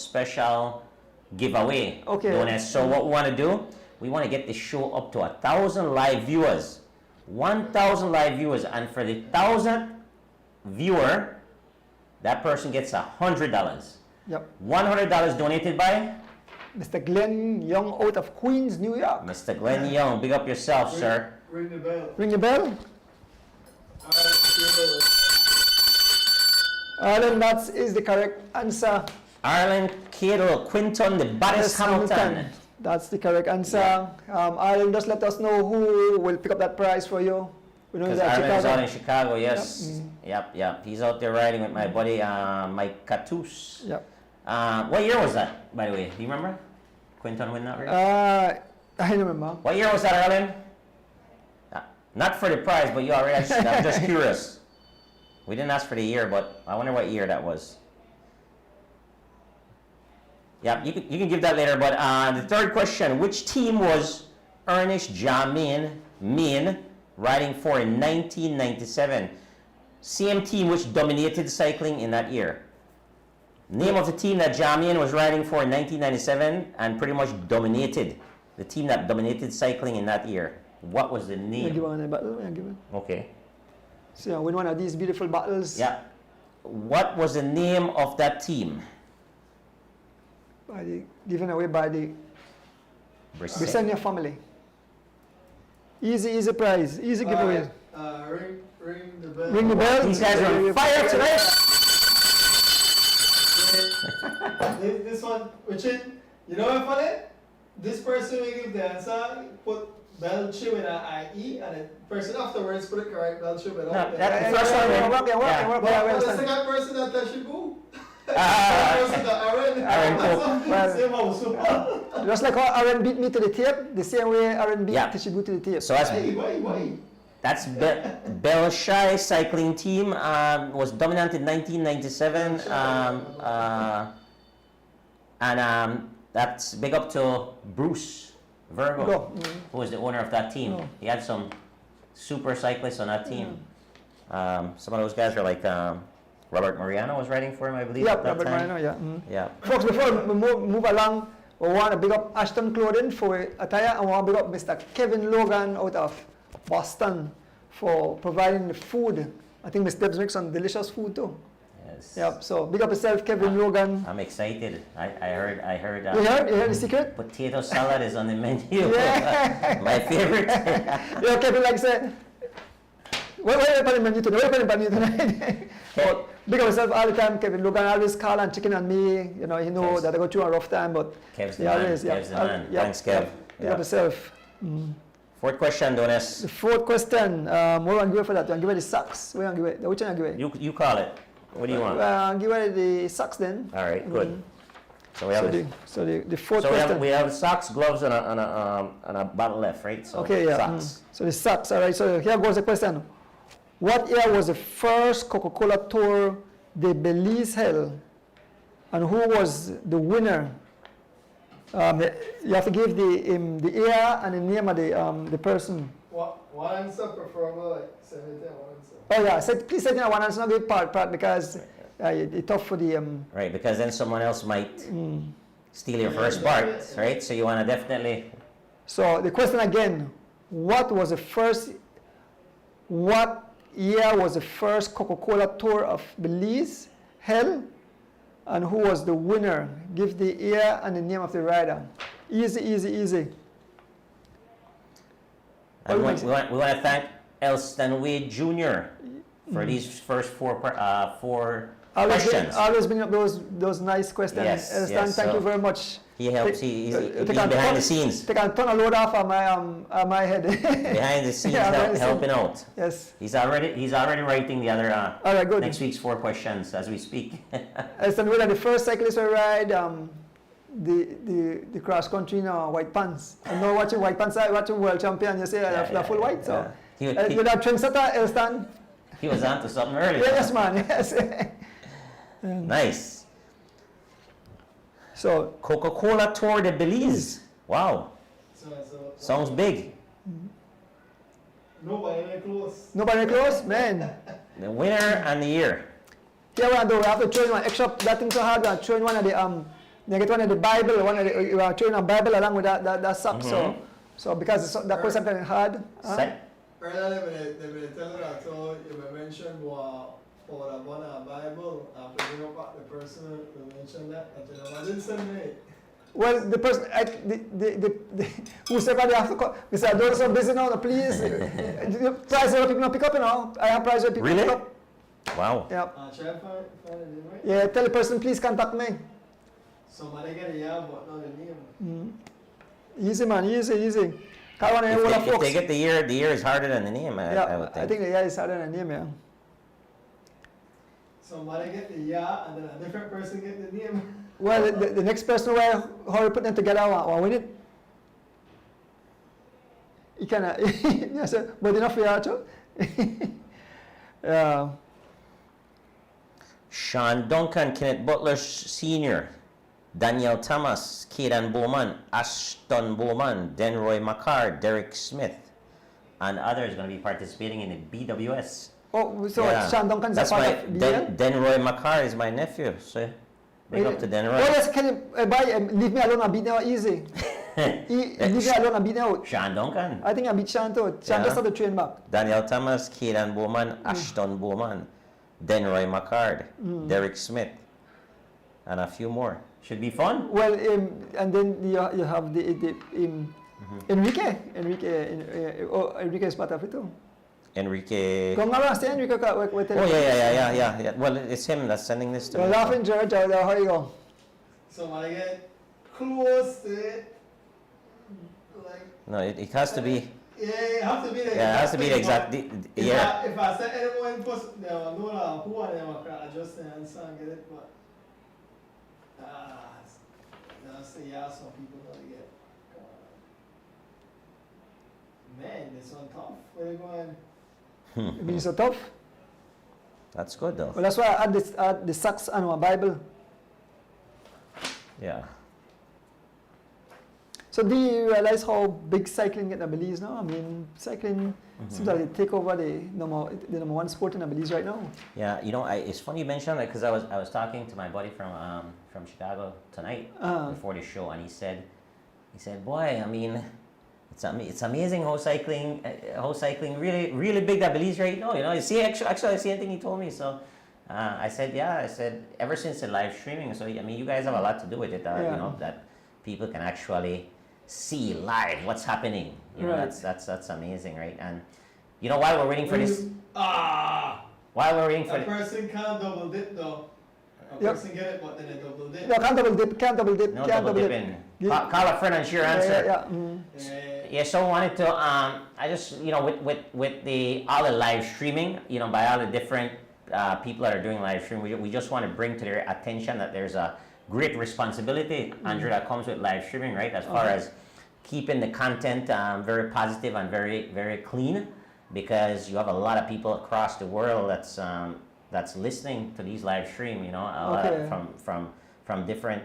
giveaway. Okay. Donors. So what we want to do, we want to get the show up to 1,000 live viewers. 1,000 live viewers, and for the 1,000th viewer, that person gets $100. Yep. $100 donated by Mr. Glenn Young out of Queens, New York. Mr. Glenn Young. Big up yourself, sir. Ring the bell. Ring the bell. Ireland, that is the correct answer. Ireland, Cato, Quinton, the baddest Yes, Hamilton. That's the correct answer. Ireland, just let us know who will pick up that prize for you. We know Because that Ireland's out Chicago. in Chicago, yes. Yep. He's out there riding with my buddy Mike Catus. Yep. What year was that, by the way? Do you remember? Quinton winning that race? I remember. What year was that, Ireland? Not for the prize, but you already. I'm just curious. We didn't ask for the year, but I wonder what year that was. Yeah, you can give that later. But the third question: which team was Ernest Jamin riding for in 1997? Same team which dominated cycling in that year. Name of the team that Jamin was riding for in 1997 and pretty much dominated. The team that dominated cycling in that year. What was the name? Give one a battle. Give it. Okay. So win one of these beautiful battles. Yeah. What was the name of that team? Given away by the Brisenia family. Easy prize. Easy giveaway. Ring the bell. Ring the bell. These guys are on fire tonight. This one, Richard, you know what funny? This person will give the answer, put Belchew in an IE, and the person afterwards put it correct, Belchew, but No, that's the first one. Work. but the second person that touched you, Aaron. Just like how Aaron beat me to the tape, the same way Aaron beat Tishibu to the tape. So that's Why? That's Belshai cycling team. Was dominant in 1997. That's big up to Bruce Virgo, who was the owner of that team. He had some super cyclists on that team. Some of those guys were like Robert Mariano was riding for him, I believe. Yeah, at that Robert time. Mariano, Yeah. Folks, before we move along, we want to big up Ashton Clothing for attire, and we want to big up Mr. Kevin Logan out of Boston for providing the food. I think Mr. Debs makes some delicious food too. Yes. Yep. So big up yourself, Kevin Logan. I'm excited. I heard. You heard the secret? Potato salad is on the menu. Yeah. My favorite. Yeah, Kevin like said. Where are you menu tonight? But big up yourself all the time, Kevin Logan. Always call and checking on me. You know, he know that I go through a rough time, but Kev's the he man. always, Kev's the man. Thanks, Kev. Big up yourself. Fourth question, Donis. The fourth question, what do you give for that? You give it the socks? What do you give it? Which one you give it? You call it. What do you want? Give it the socks then. All right, good. So we have the fourth so question. we have socks, gloves, and a bottle left, right? So Okay, yeah. socks. So the socks. All right. So here goes the question. What year was the first Coca-Cola Tour de Belize held, and who was the winner? You have to give the year and the name of the person. One answer preferable, like 70 and one answer. Oh yeah, please say one answer, not give part because it's tough for the Right, because then someone else might steal your first part, right? So you want to definitely. So the question again: what year was the first Coca-Cola Tour of Belize held, and who was the winner? Give the year and the name of the rider. Easy. And we want to thank Elston Wade Jr. for these first four questions. Always bring up those nice questions. Yes, Elston, thank you very much. He helps. He's behind the scenes. Take a ton of load off of my head. Behind the scenes, helping out. Yes. He's already writing the other all right, good. next week's 4 questions as we speak. Elston Wade, the first cyclist to ride the cross country in white pants. I know watching white pants, watching world champion, you say they're full white. So with that trendsetter, Elston. He was on to something earlier. Yes, man. Yes. Nice. So Coca-Cola Tour de Belize. Wow. Sounds big. Nobody close, man. The winner and the year. Yeah, we have to throw in one extra. That thing so hard. We throw in one of They get one of the Bible, one of the, you are throwing a Bible along with that sock. So because that was something hard. Earlier they were telling us, so you mentioned for the one Bible, after you know about the person who mentioned that, you know, I didn't send me. Well, the person, who said they have to call, they said, I'm so busy now, please. Price where people don't pick up, you know. I have price where people pick up. Wow. Yeah. Try to find it, right? Yeah, tell the person, please contact me. Somebody get a yeah, but not the name. Easy, man, easy. If they get the year is harder than the name, I would think. I think the year is harder than the name, yeah. Somebody get the yeah, and then a different person get the name. Well, the next person, how you put them together, will win it. You can, yes, but enough for you too. Yeah. Sean Duncan, Kenneth Butler Sr., Daniel Thomas, Kaden Bowman, Ashton Bowman, Denroy McCard, Derek Smith, and others going to be participating in the BWS. Oh, so Sean Duncan's That's a part of Denroy McCard is my nephew, so big up to Denroy. Oh yes, can you leave me alone and beat me out easy. Leave me alone and beat me out. Sean Duncan. I think I beat Sean too. Sean just had to train back. Daniel Thomas, Kaden Bowman, Ashton Bowman, Denroy McCard, Derek Smith, and a few more. Should be fun. Well, and then you have the Enrique. Enrique is part of it too. Enrique. Come around, say Enrique. Oh yeah. Well, it's him that's sending this to me. Well, laughing, George. How you go? Somebody get close to it. Like. No, it has to be. Yeah, it has to be the exact. Yeah, it has to be the exact. If I said anyone post, they will know who I am. I just answer and get it, but. Yeah, some people don't get. Man, this one tough. Where you going? It means so tough. That's good though. Well, that's why I add the socks and my Bible. Yeah. So do you realize how big cycling in Belize now? I mean, cycling seems like it take over the number one sport in Belize right now. Yeah, you know, it's funny you mentioned that because I was talking to my buddy from Chicago tonight before the show, and he said, boy, I mean, it's amazing how cycling really big that Belize right now. You know, you see actually I see anything he told me. So I said ever since the live streaming. So I mean, you guys have a lot to do with it. You know, that people can actually see live what's happening. You know, that's amazing, right? And you know, while we're waiting for this, while we're waiting for a person can't double dip though. A person get it, but then they double dip. No, can't double dip. No double dipping. Call a friend and share answer. Yeah, so I wanted to I just, you know, with the all the live streaming, you know, by all the different people that are doing live stream, we just want to bring to their attention that there's a great responsibility, Andrew, that comes with live streaming, right? As far as keeping the content very positive and very, very clean, because you have a lot of people across the world that's listening to these live stream, you know, a lot from different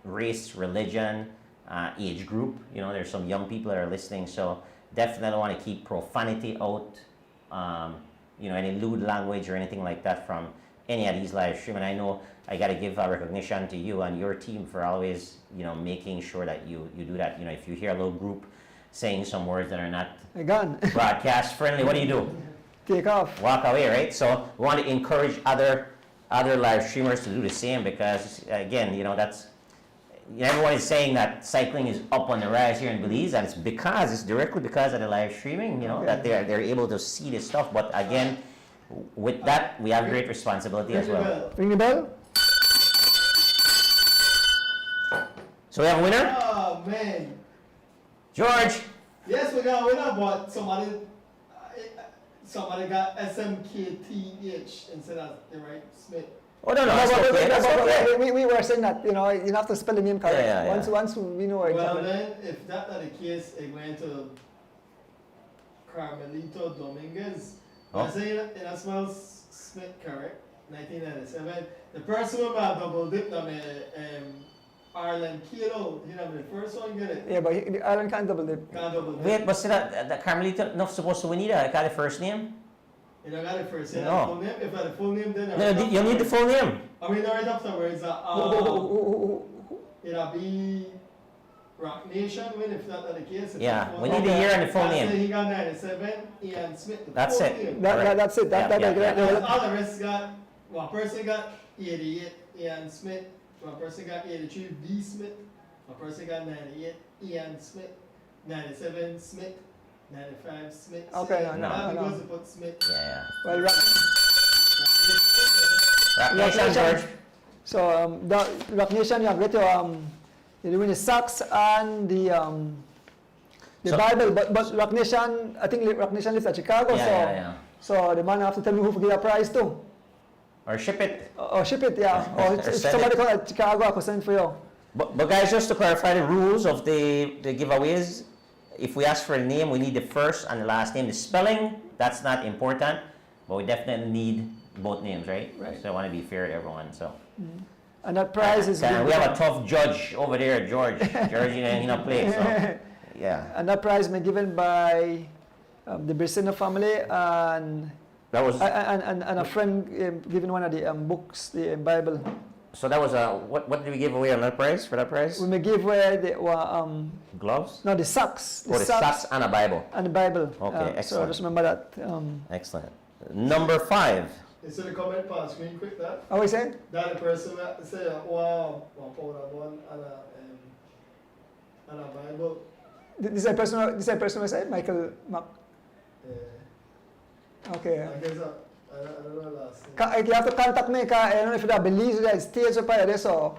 race, religion, age group. You know, there's some young people that are listening, so definitely want to keep profanity out, you know, any lewd language or anything like that from any of these live stream. And I know I got to give recognition to you and your team for always, you know, making sure that you do that. You know, if you hear a little group saying some words that are not broadcast friendly, what do? Take off. Walk away, right? So we want to encourage other live streamers to do the same, because again, you know, everyone is saying that cycling is up on the rise here in Belize, and it's directly because of the live streaming, you know, that they're able to see this stuff. But again, with that, we have great responsibility as well. Ring the bell. So we have a winner? Oh man. George. Yes, we got a winner, but somebody got SMKTH instead of the right Smith. Oh no, that's okay. We were saying that, you know, you have to spell the name correct. Yeah. Once we know exactly. Well then, if that's not the case, it went to Carmelito Dominguez. I say it as well, Smith correct, 1997. The person who got double dip, Arlen Kilo, you know, the first one get it. Yeah, but Arlen can't double dip. Can't double dip. Wait, but see that Carmelito not supposed to win either? I got the first name. You don't got it first. You No. have the full name. If I had the full name, then No, you need the full name. I mean, right afterwards, it'll be Rock Nation. When if not the case, it's Yeah, the full we name. need the year and the full So name. he got 97. Ian Smith. The That's full it. Name. That's it. Yeah. All the rest got. One person got 88. Ian Smith. One person got 83. V Smith. One person got 98. Ian Smith. 97 Smith. 95 Smith. Okay, So, no, now no. because they put Smith. Yeah. Well, Rock Rock Nation, Nation. George. so the Rock Nation, you have got you're doing the socks and the So- Bible, but Rock Nation, I think Rock Nation lives at Chicago, Yeah. so the man have to tell me who to give a prize to. Or ship it. Or ship it, yeah. Or Or if send somebody it. call at Chicago, I could send for you. But guys, just to clarify the rules of the giveaways, if we ask for a name, we need the first and the last name. The spelling, that's not important, but we definitely need both names, right? Right. So I want to be fair to everyone. So And that prize is and we given- have a tough judge over there, George. George, he not play. So yeah, and that prize been given by the Brissino family and that was a friend giving one of the books, the Bible. so. That was a what did we give away on that prize for that prize? We may give away the Gloves. no, the socks, Or the socks and a Bible. and the Bible. Okay, So excellent. just remember that. Excellent. Number 5. Instead of comment pass screen quick that. How we say? That the person that say wow, one powder one and a Bible. This is a person. This is a person. We say Michael. Okay. I guess I don't know last name. You have to contact me. I don't know if that Belize that stage up there. So.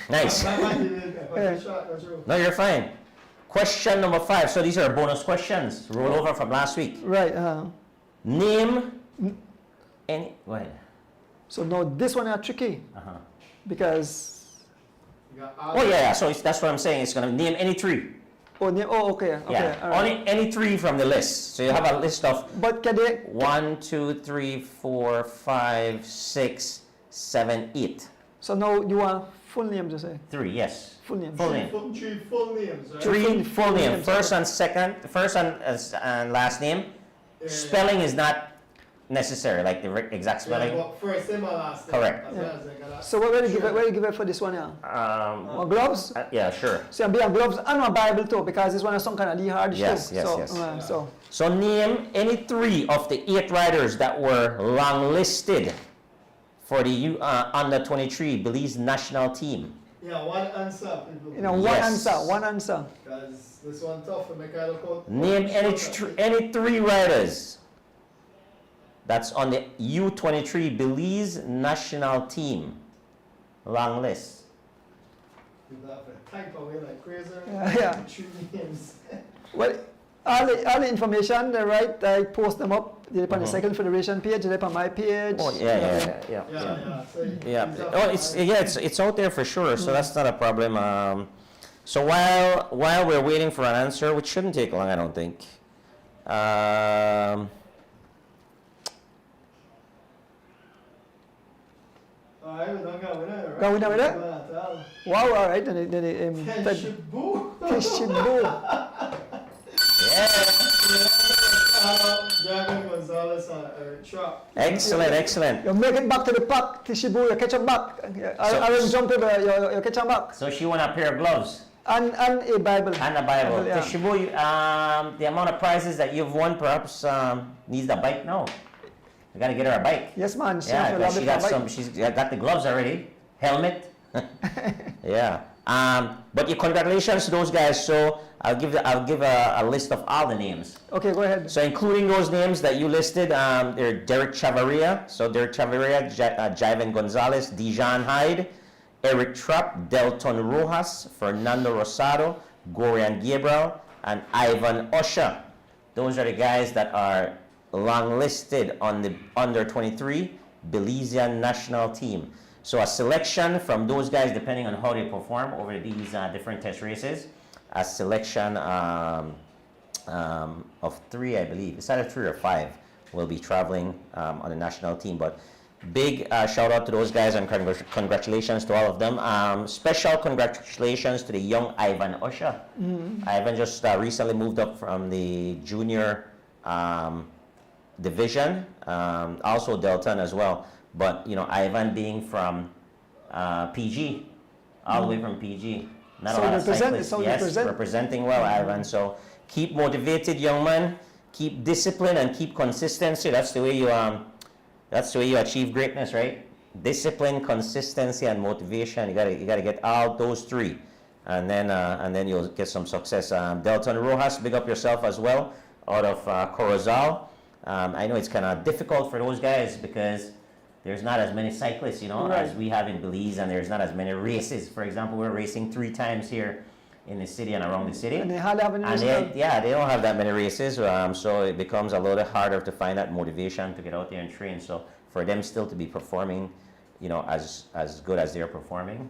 Nice. I might give it a shot, not sure. No, you're fine. Question number 5. So these are bonus questions. Roll over from last week. Right. Name any. Go ahead. So now this one is tricky because. You got Oh yeah. So that's what I'm saying. It's gonna name any 3. Oh, okay. Yeah. All right. Only any 3 from the list. So you have a list of But can they? 1, 2, 3, 4, 5, 6, 7, 8. So now you want full name to say 3. Yes. full name. Full name. 3 full names, right? 3 full name. names, First and second. First and last name. Spelling is not necessary, like the exact spelling. Yeah, but first name and last name. Correct. As well as I got that. So where do you give it for this one? Yeah. Gloves. Yeah, sure. So I'm being gloves and my Bible too because this one is some kind of hard Yes, too. yes, so, yes. So So name any 3 of the 8 riders that were long listed for the under 23 Belize national team. Yeah, one answer, people. one Yes. answer. Because this one tough for me kind of code. Name any 3 riders that's on the U23 Belize national team long list. You have to type away like crazy. Yeah. 3 names. Well, all the information, right? I post them up. They're on the Cycling Federation page. They're on my page. Oh yeah. Yeah. So Yeah. these are Oh, it's out there for sure. So that's not a problem. So while we're waiting for an answer, which shouldn't take long, I don't think. Alright, we don't go with that, right? Go with that, with that? that? Wow, all right. Then Teshibu. Teshibu. Yeah. Gavin Gonzalez and Eric Trapp. Excellent. You make it back to the pack, Teshibu. You catch them back. I will jump over. You catch them back. So she won a pair of gloves And a Bible. and a Bible. Yeah. Teshibu, the amount of prizes that you've won perhaps needs a bike now. You gotta get her a bike. Yes, man. Yeah, 'cause she got some. She's got the gloves already. Helmet. Yeah. But congratulations to those guys. So I'll give a list of all the names. Okay, go ahead. So including those names that you listed, they're Derek Chavarria. So Derek Chavarria, Jivan Gonzalez, Dijon Hyde, Eric Trapp, Delton Rojas, Fernando Rosado, Gorian Gabriel, and Ivan Osha. Those are the guys that are long listed on the under 23 Belizean national team. So a selection from those guys, depending on how they perform over these different test races, a selection of 3, I believe. It's either 3 or 5 will be traveling on the national team. But big shout out to those guys and congratulations to all of them. Special congratulations to the young Ivan Osha. Ivan just recently moved up from the junior division, also Delton as well. But you know, Ivan being from PG, all the way from PG. Not So a lot of cyclists. so Yes, represent. representing well, Ivan. So keep motivated, young man. Keep discipline and keep consistency. That's the way you achieve greatness, right? Discipline, consistency, and motivation. You gotta get all those three, and then you'll get some success. Delton Rojas, big up yourself as well, out of Corozal. I know it's kind of difficult for those guys because there's not as many cyclists, you know, as we have in Belize, and there's not as many races. For example, we're racing 3 times here in the city and around the city. And they hardly have any And they don't have that many races, so it becomes a little harder to find that motivation to get out there and train. So for them still to be performing, you know, as good as they're performing,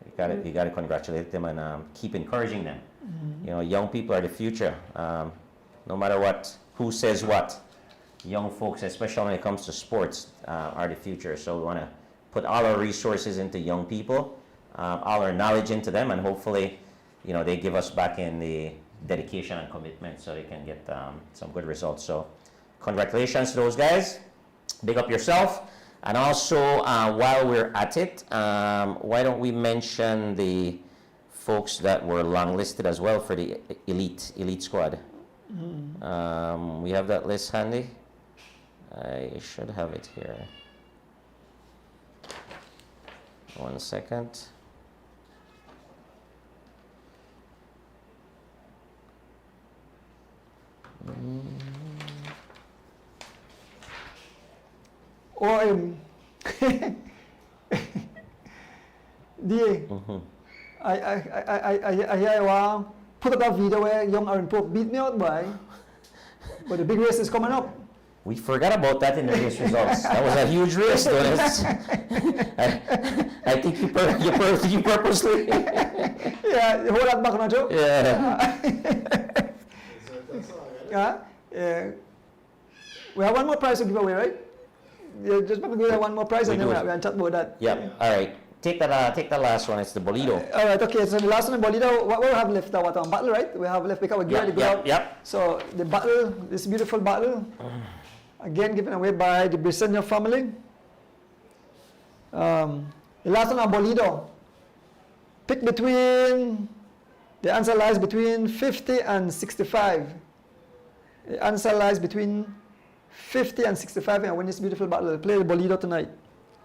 you gotta congratulate them and keep encouraging them. You know, young people are the future. No matter who says what, young folks, especially when it comes to sports, are the future. So we want to put all our resources into young people, all our knowledge into them, and hopefully, you know, they give us back in the dedication and commitment so they can get some good results. So congratulations to those guys. Big up yourself. And also, while we're at it, why don't we mention the folks that were long-listed as well for the elite squad. We have that list handy. I should have it here. 1 second. I hear you put up that video where young Aaron Pope beat me out, boy. But the big race is coming up. We forgot about that in the race results. That was a huge race, though. I think you purposely. Yeah, hold that back now, Joe. Yeah. We have one more prize to give away, right? Yeah, just give away one more prize and then we can chat about that. Yeah. All right. Take the last one. It's the Bolido. All right. Okay. So the last one, Bolido. What we have left? What on battle, right? We have left because we get ready to go out. So the battle, this beautiful battle, again given away by the Briseño family. The last one on Bolido. Pick between. The answer lies between 50 and 65. The answer lies between 50 and 65 and win this beautiful battle. Play the Bolido tonight.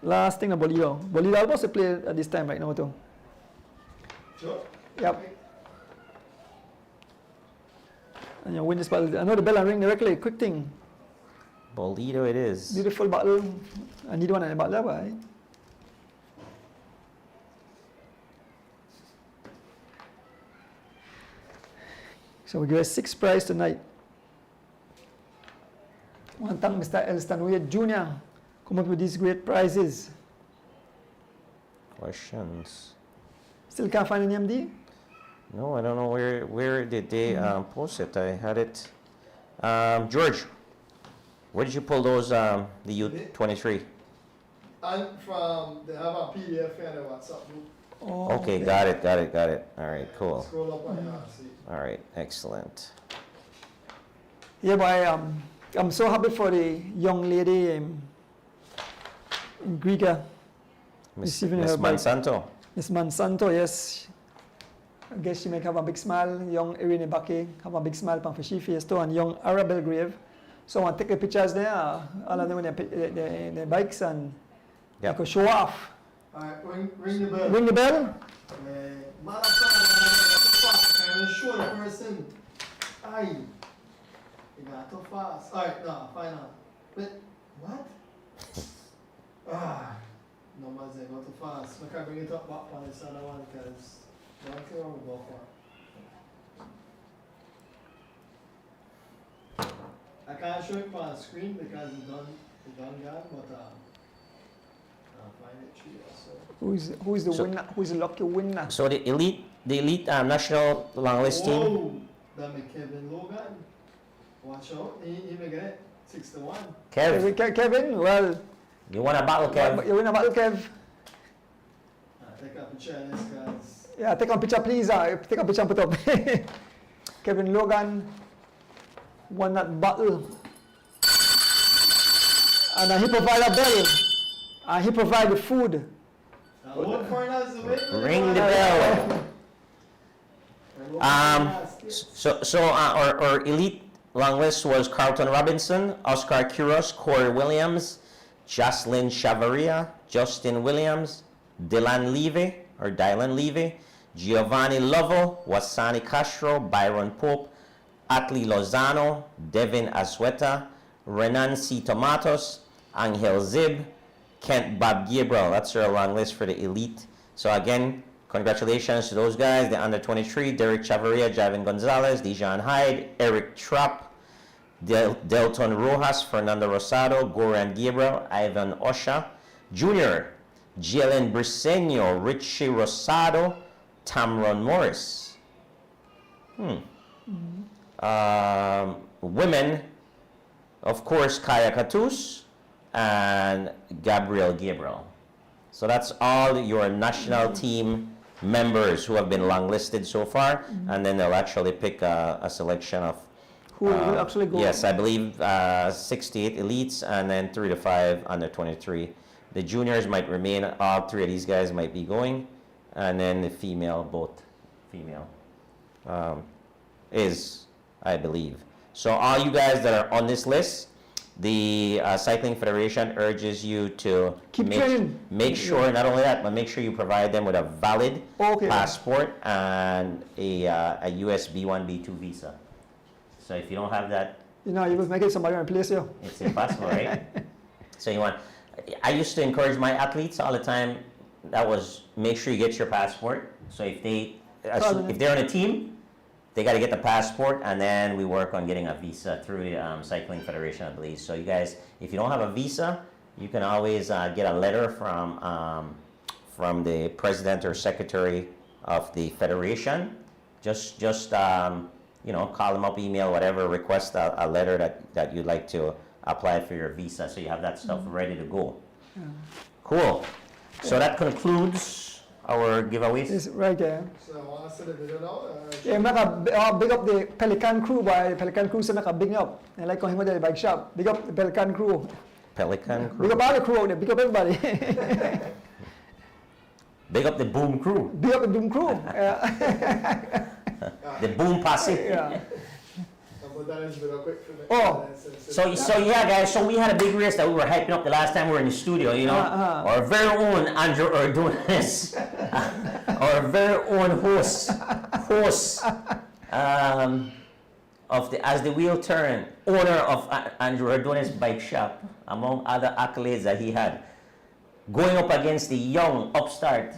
Last thing, the Bolido. Bolido almost to play at this time right now too. Sure. Yep. And you win this battle. I know the bell and ring directly. Quick thing. Bolido it is. Beautiful battle. I need one in the battle, right? So we give a 6th prize tonight. I want to thank Mr. Elston Wade Jr. come up with these great prizes. Questions? Still can't find any MD? No, I don't know where did they post it. I had it. George, where did you pull those the U23? I'm from they have a PDF and a WhatsApp group. Oh, Okay, got it. All right, cool. Scroll up and see. All right, excellent. Yeah, but I'm so happy for the young lady in Griga Miss receiving her bike. Monsanto. Miss Monsanto, yes. I guess she may have a big smile. Young Irene Baki have a big smile on she face too, and young Arabelle Grave. So I want to take the pictures there, all of them with their bikes, and I could show off. Alright, ring the bell. Ring the bell. I'm show the person. Aye. You got too fast. Alright, no, final. Wait, what? No man's go too fast. I can't bring it up back on this other one because one thing I will go for. I can't show it on the screen because it's done gone, but I'll find it to you also. Who's the winner? Who's the lucky winner? So the elite national long list team. Oh, that make Kevin Logan. Watch out, he may get it. 6-1. Kev, Kevin, well, you won a battle, Kev. you win a battle, Kev. Take a picture of this, guys. Yeah, take a picture, please. Take a picture and put up. Kevin Logan won that battle. And he provide a bell. And he provide the food. One foreigners away. Ring the bell. Our elite long list was Carlton Robinson, Oscar Quiros, Corey Williams, Jocelyn Chavaria, Justin Williams, Dylan Levy, Giovanni Lovell, Wasani Castro, Byron Pope, Atli Lozano, Devin Asueta, Renan C. Tomatos, Angel Zib, Kent Bob Gabriel. That's our long list for the elite. So again, congratulations to those guys. The under 23, Derek Chavaria, Javin Gonzalez, Dijon Hyde, Eric Trapp, Delton Rojas, Fernando Rosado, Goran Gabriel, Ivan Osha, Junior, Jalen Briseño, Richie Rosado, Tamron Morris. Women, of course, Kaya Katus and Gabriel Gabriel. So that's all your national team members who have been longlisted so far, and then they'll actually pick a selection of who will actually go. Yes, I believe 68 elites and then 3 to 5 under 23. The juniors might remain, all 3 of these guys might be going, and then the female, both female, is, I believe. So all you guys that are on this list, the Cycling Federation urges you to make sure, not only that, but make sure you provide them with a valid passport and a US B1, B2 visa. So if you don't have that, you will make it somebody replace you. It's impossible, right? So I used to encourage my athletes all the time, that was, make sure you get your passport. So if they're on a team, they got to get the passport, and then we work on getting a visa through the Cycling Federation, I believe. So you guys, if you don't have a visa, you can always get a letter from the president or secretary of the federation. Just call them up, email, whatever, request a letter that you'd like to apply for your visa, so you have that stuff ready to go. Yeah. Cool. So that concludes our giveaways. It's right there. So I want to see the video now. Yeah, big up the Pelican crew, boy. The Pelican crew say make a big up. I like going to the bike shop. Big up the Pelican crew. Pelican crew. Big up all the crew out there. Big up everybody. Big up the boom crew. Big up the boom crew. The boom posse. Yeah. So yeah, guys. So we had a big race that we were hyping up the last time we were in the studio. Our very own Andrew Ordonez, our very own host of the As the Wheel Turn, owner of Andrew Ordonez Bike Shop, among other accolades that he had, going up against the young upstart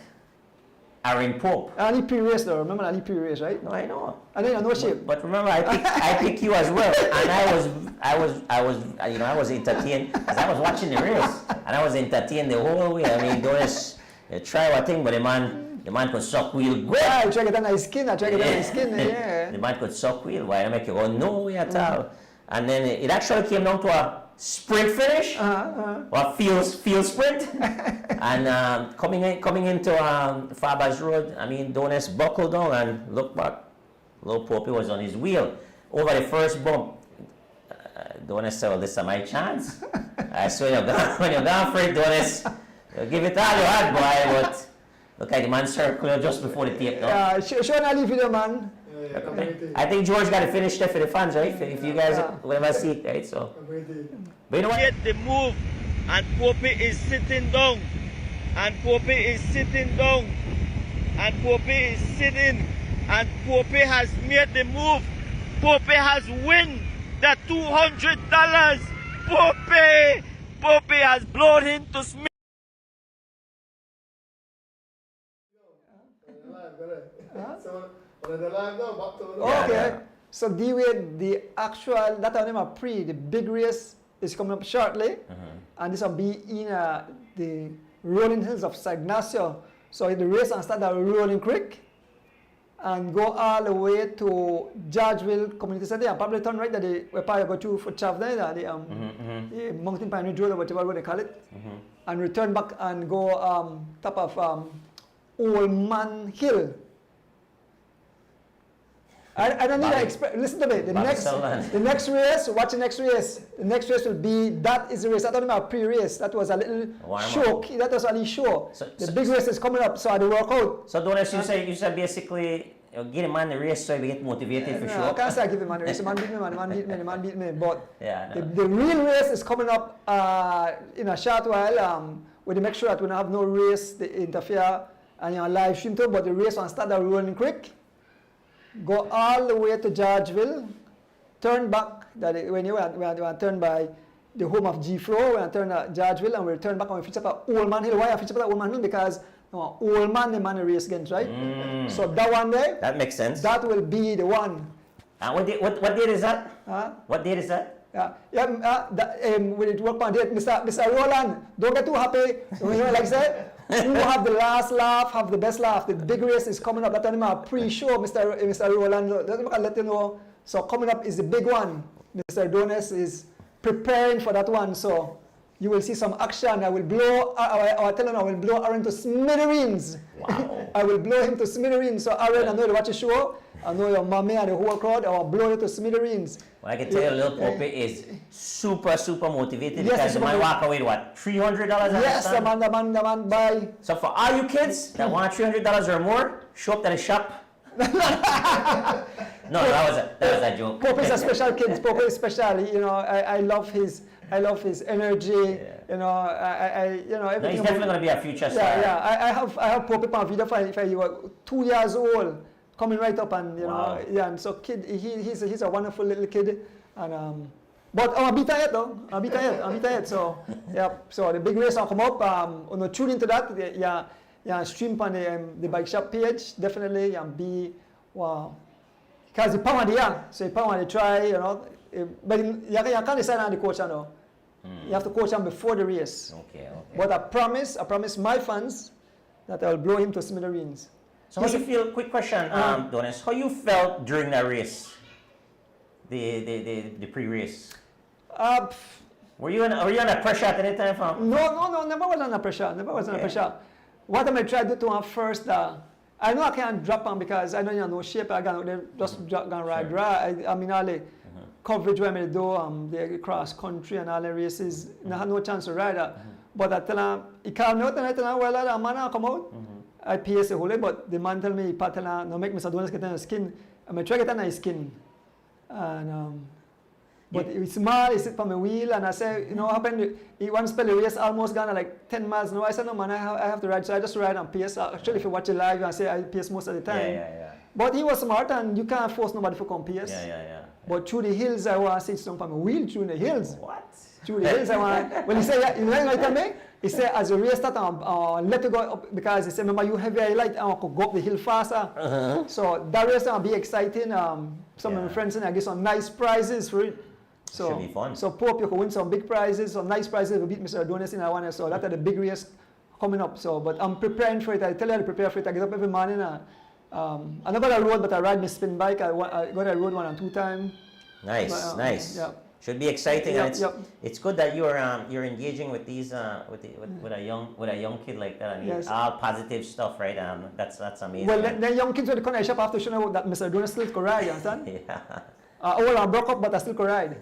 Aaron Pope. Ali P-race though, remember Ali P-race, right? No, I know. And then no shape. But remember, I picked you as well, and I was entertained because I was watching the race, and I was entertained the whole way. I mean, Doris, try one thing, but the man could suck wheel good. Yeah, I try to get on his skin. Yeah. The man could suck wheel. Why I make you go no way at all? And then it actually came down to a sprint finish, or field sprint, and coming into Fabas Road, I mean, Donis buckled down and looked back. Little Popey was on his wheel. Over the first bump, Donis said, well, this is my chance. I swear, when you're gone for it, Donis, give it all you had, boy, but look like the man circled just before the tape. Yeah, show an Ali video, man. I think George got to finish there for the fans, right? If you guys will ever see it, right? So, but you know what? Get the move, and Popey is sitting down, and Popey is sitting down, and Popey is sitting, and Popey has made the move. Popey has win the $200. Popey has blown him to Smith. Okay, so the actual, that time a pre, the big race is coming up shortly, and this will be in the rolling hills of San Ignacio. So the race will start at Rolling Creek and go all the way to Georgeville Community Center, and probably turn right that where probably go to for Chav there, the Mountain Pine Ridge Road or whatever they call it, and return back and go top of Old Man Hill. I don't need Bobby- to explain. Listen to me. The Bobby next Sullivan. the next race, watch the next race. The next race will be, that is the race. I don't know about pre-race. That was a little Warm-up. show. That was a little show. The big race is coming up, so I had to work out. So Donis, you said basically get him on the race so he get motivated for No, sure. I can't say I give him man the race. The man beat me, man. The man beat me. The man beat me. But Yeah, the real race is coming up in a short while. We make sure that we don't have no race to interfere and live stream too. But the race will start at Rolling Creek, go all the way to Georgeville, turn back. When you want to turn by the home of G-Flow, we turn at Georgeville and we turn back and we fix up at Old Man Hill. Why I fix up at Old Man Hill? Because Old Man, the man the race against, right? So that one there, that makes sense. that will be the one. And what date is that? Huh? What date is that? Will it work on date? Mr. Roland, don't get too happy. Like I said, who have the last laugh, have the best laugh. The big race is coming up. That time I'm pre-show, Mr. Roland. Let me let you know. So coming up is the big one. Mr. Donis is preparing for that one. So you will see some action. I will blow, I will blow Aaron to smithereens. Wow. I will blow him to smithereens. So Aaron, I know you watch the show. I know your mommy and the whole crowd. I will blow you to smithereens. Well, I can tell you, little Poppy is super motivated Yes, because the super man motivated. walk away with what, $300? Yes, the man buy. So for all you kids that want $300 or more, show up to the shop. No, that was a joke. Pope is a special kid. Pope is special. You know, I love his energy. Yeah. You know, No, everything. he's definitely going to be a future star. Yeah. I have Pope on video if he was 2 years old, coming right up and Wow. and so kid, he's a wonderful little kid, and but I'm a bit tired though. I'm a bit tired. So yeah. So the big race will come up. Tune into that. Stream on the bike shop page definitely and be wow. Because the power the young, so the power they try, but you can't decide on the coach, You have to coach him before the race. Okay. But I promise my fans that I'll blow him to smithereens. So how you feel, quick question, Donis, how you felt during that race? The pre-race? Were you under pressure at any time from? No, never was under pressure. Never was under pressure. What am I trying to do to him first? I know I can't drop him because I know you're no shape. I can just drop and ride dry. I mean, all the coverage where I do, the cross country and all the races, I had no chance to ride that. But I tell him, he called me out and I tell him, well, that man will come out. I PS the whole day, but the man tell me, he tell him, no make Mr. Donis get on his skin. I'm try to get on his skin. And, but it's small, he sit on my wheel, and I say, what happened? He once spell the race almost gone like 10 miles. No, I said, no man, I have to ride. So I just ride and pace. Actually, if you watch it live, you say I pace most of the time. Yeah. But he was smart, and you can't force nobody to come pace. Yeah. But through the hills, I want to sit down on my wheel through the hills. What? Through the hills, I want. Well, he said, you know what he tell me? He said, as the race start, let it go up because he said, remember, you have very light, I could go up the hill faster. So that race will be exciting. Some of my friends and I get some nice prizes for it. So, should be fun. So Pope, you can win some big prizes, some nice prizes. We beat Mr. Adonis in Awana, so that's the big race coming up. So, but I'm preparing for it. I tell you to prepare for it. I get up every morning. I'm not going to road, but I ride my spin bike. I got a road 1 and 2 times. Nice, nice. Yeah. Should be exciting. Yep, And it's good that you're engaging with these with a young kid like that. And Yes. all positive stuff, right? That's amazing. Well, the young kids with the corner shop have to show that Mr. Adonis still can ride. You understand? Yeah. I broke up, but I still can ride.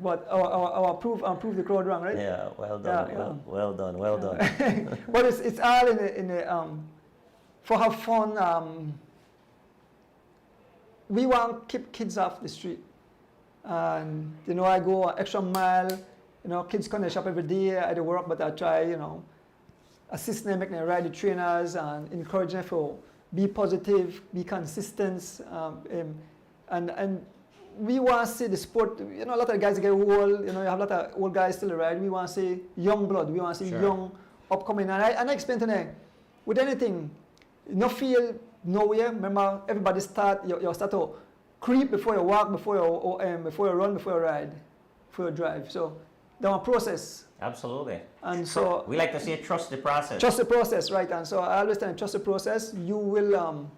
But I'll prove the crowd wrong, right? Yeah. Well done. Yeah. Well done. But it's all in the for have fun. We want to keep kids off the street, and I go an extra mile. Kids come to the shop every day. I do work, but I try assist them, make them ride the trainers, and encourage them to be positive, be consistent, and we want to see the sport. A lot of the guys get old. You have a lot of old guys still ride. We want to see young blood. We want to see young upcoming. And I explain to them, with anything, no feel nowhere. Remember, everybody start. You start to creep before you walk, before you run, before you ride, before you drive. So that's a process. Absolutely. And so we like to say trust the process. Trust the process, right? And so I always tell them, trust the process. You will.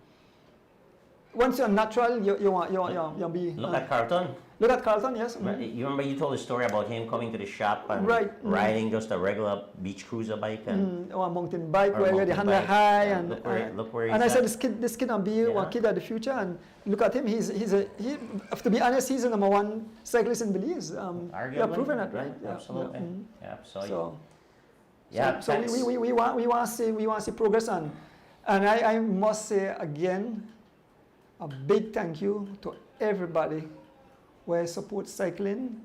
once you're natural, you be. Look at Carlton. Look at Carlton, yes. You remember you told a story about him coming to the shop and Right. riding just a regular beach cruiser bike and Or a mountain bike or where the mountain hand are bike. high Yeah, and look where he's and I said at. this kid will be Yeah. one kid of the future, and look at him. He to be honest, he's the number one cyclist in Belize. Arguably, Yeah, proven it, right? Yeah, absolutely. Yeah, So yeah, so thanks. we want to see progress, and I must say again, a big thank you to everybody who supports cycling,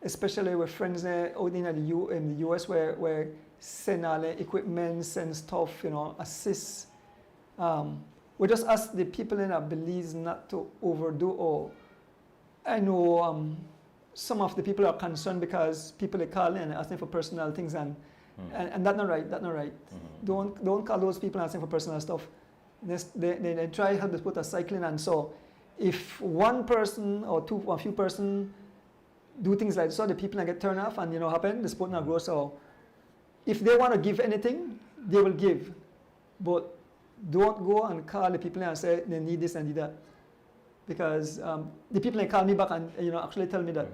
especially with friends out in the US where send all the equipment, send stuff, assist. We just ask the people in Belize not to overdo. Or I know some of the people are concerned because people are calling and asking for personal things, and that's not right. That's not right. Don't call those people asking for personal stuff. They try help the sport of cycling, and so if one person or a few person do things like so, the people get turned off and happen, the sport not grow. So if they want to give anything, they will give, but don't go and call the people and say they need this and need that, because the people call me back and actually tell me that